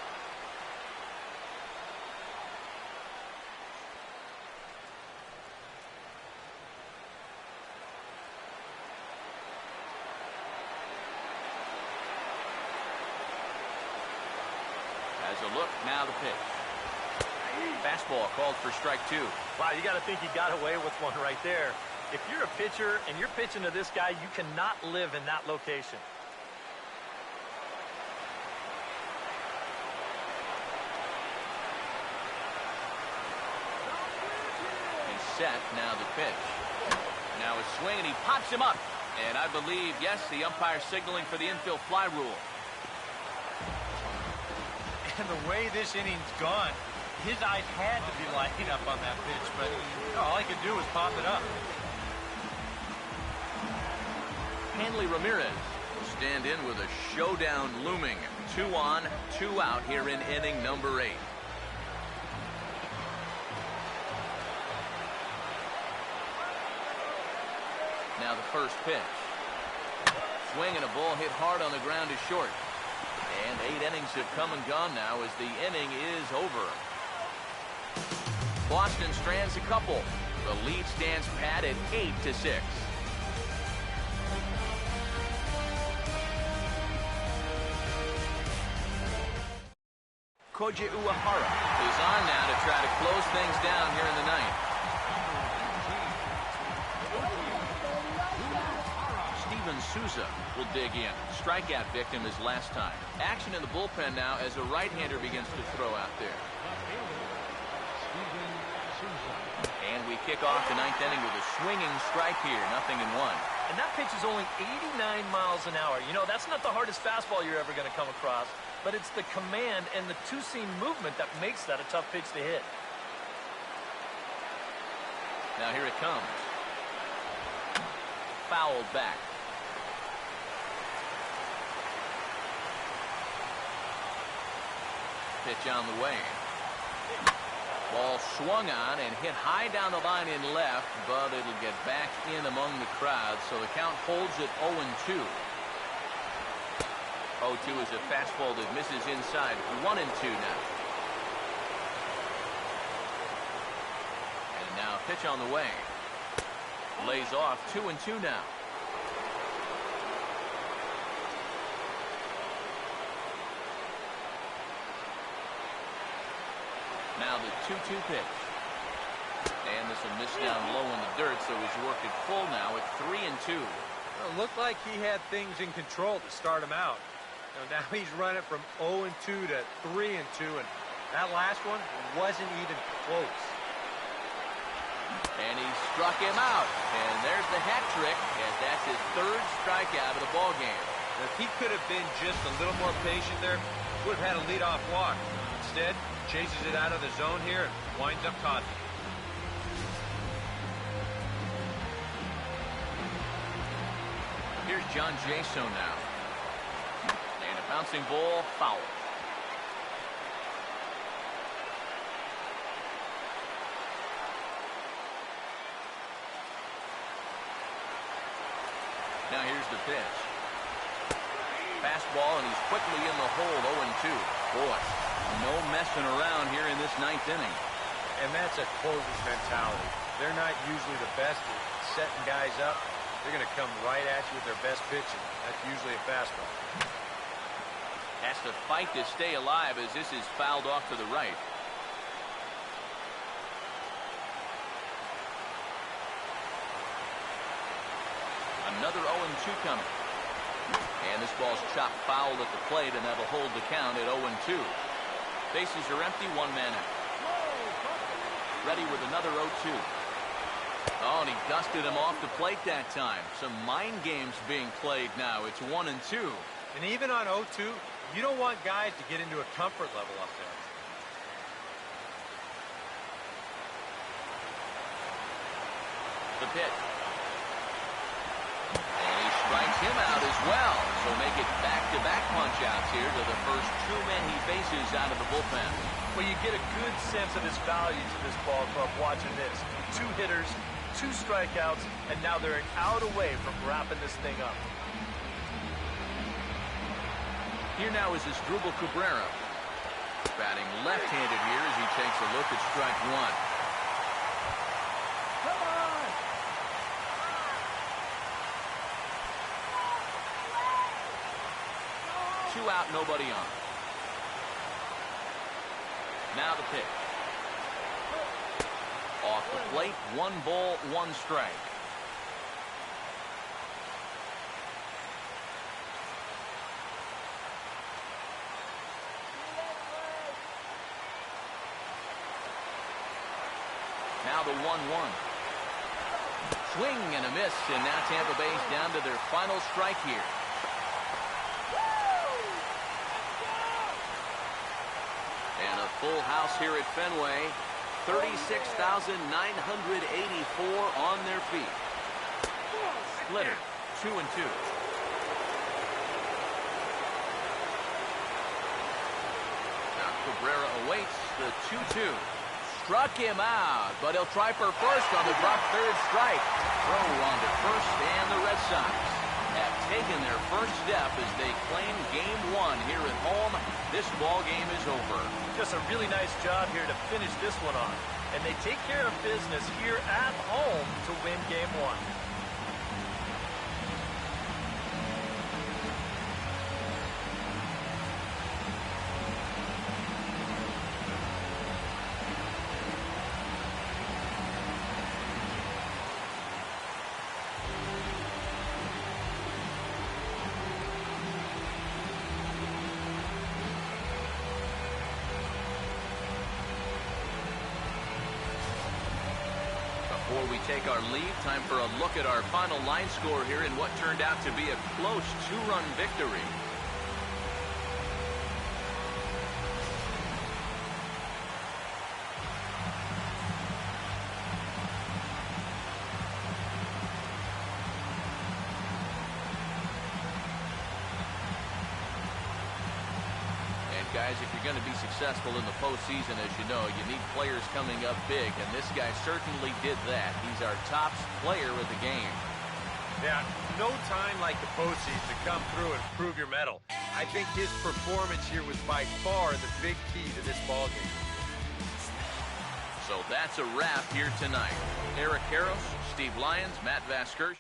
As a look, now the pitch. Fastball called for strike 2. Wow, you got to think he got away with one right there. If you're a pitcher and you're pitching to this guy, you cannot live in that location. He's set, now the pitch. Now a swing, and he pops him up. And I believe, yes, the umpire signaling for the infield fly rule. And the way this inning's gone, his eyes had to be lighting up on that pitch, but all he could do was pop it up. Hanley Ramirez will stand in with a showdown looming. 2 on, 2 out here in inning number 8. Now the first pitch. Swing and a ball hit hard on the ground is short. And 8 innings have come and gone now as the inning is over. Boston strands a couple. The lead stands pat at 8-6. Koji Uehara is on now to try to close things down here in the ninth. Steven Souza will dig in. Strikeout victim his last time. Action in the bullpen now as a right-hander begins to throw out there. And we kick off the ninth inning with a swinging strike here. 0-1. And that pitch is only 89 miles an hour. You know, that's not the hardest fastball you're ever going to come across. But it's the command and the two-seam movement that makes that a tough pitch to hit. Now here it comes. Fouled back. Pitch on the way. Ball swung on and hit high down the line in left, but it'll get back in among the crowd, so the count holds at 0-2. 0-2 is a fastball that misses inside. 1-2 now. And now pitch on the way. Lays off. 2-2 now. Now the 2-2 pitch. And this will miss down low in the dirt, so he's worked it full now at 3-2. Well, it looked like he had things in control to start him out. Now he's running from 0-2 to 3-2, and that last one wasn't even close. And he struck him out. And there's the hat trick, as that's his 3rd strikeout of the ball game. If he could have been just a little more patient there, would have had a leadoff walk. Instead, chases it out of the zone here and winds up tossing. Here's John Jaso now. And a bouncing ball, foul. Now here's the pitch. Fastball, and he's quickly in the hold, 0-2. Boy, no messing around here in this 9th inning. And that's a closer's mentality. They're not usually the best at setting guys up. They're going to come right at you with their best pitching. That's usually a fastball. Has to fight to stay alive as this is fouled off to the right. Another 0-2 coming. And this ball's chopped foul at the plate, and that'll hold the count at 0-2. Bases are empty, 1 man out. ready with another 0-2. Oh, and he dusted him off the plate that time. Some mind games being played now. It's 1-2. And even on 0-2, you don't want guys to get into a comfort level up there. The pitch. And he strikes him out as well. So make it back-to-back punch-outs here to the first two men he faces out of the bullpen. Well, you get a good sense of his value to this ball club watching this. 2 hitters, 2 strikeouts, and now they're an out away from wrapping this thing up. Here now is Asdrubal Cabrera. Batting left-handed here as he takes a look at strike one. Come on! 2 out, nobody on. Now the pitch. Off the plate, 1 ball, 1 strike. Now the 1-1. Swing and a miss, and now Tampa Bay's down to their final strike here. And a full house here at Fenway. 36,984 on their feet. Splitter, 2-2. Now Cabrera awaits the 2-2. Struck him out, but he'll try for first on the drop third strike. Throw on to first, and the Red Sox have taken their first step as they claim Game 1 here at home. This ball game is over. Just a really nice job here to finish this one off. And they take care of business here at home to win Game 1. Before we take our leave, time for a look at our final line score here in what turned out to be a close 2-run victory. Guys, if you're going to be successful in the postseason, as you know, you need players coming up big, and this guy certainly did that. He's our top player of the game. Yeah, no time like the postseason to come through and prove your mettle. I think his performance here was by far the big key to this ball game. So that's a wrap here tonight. Eric Karros, Steve Lyons, Matt Vasgersian.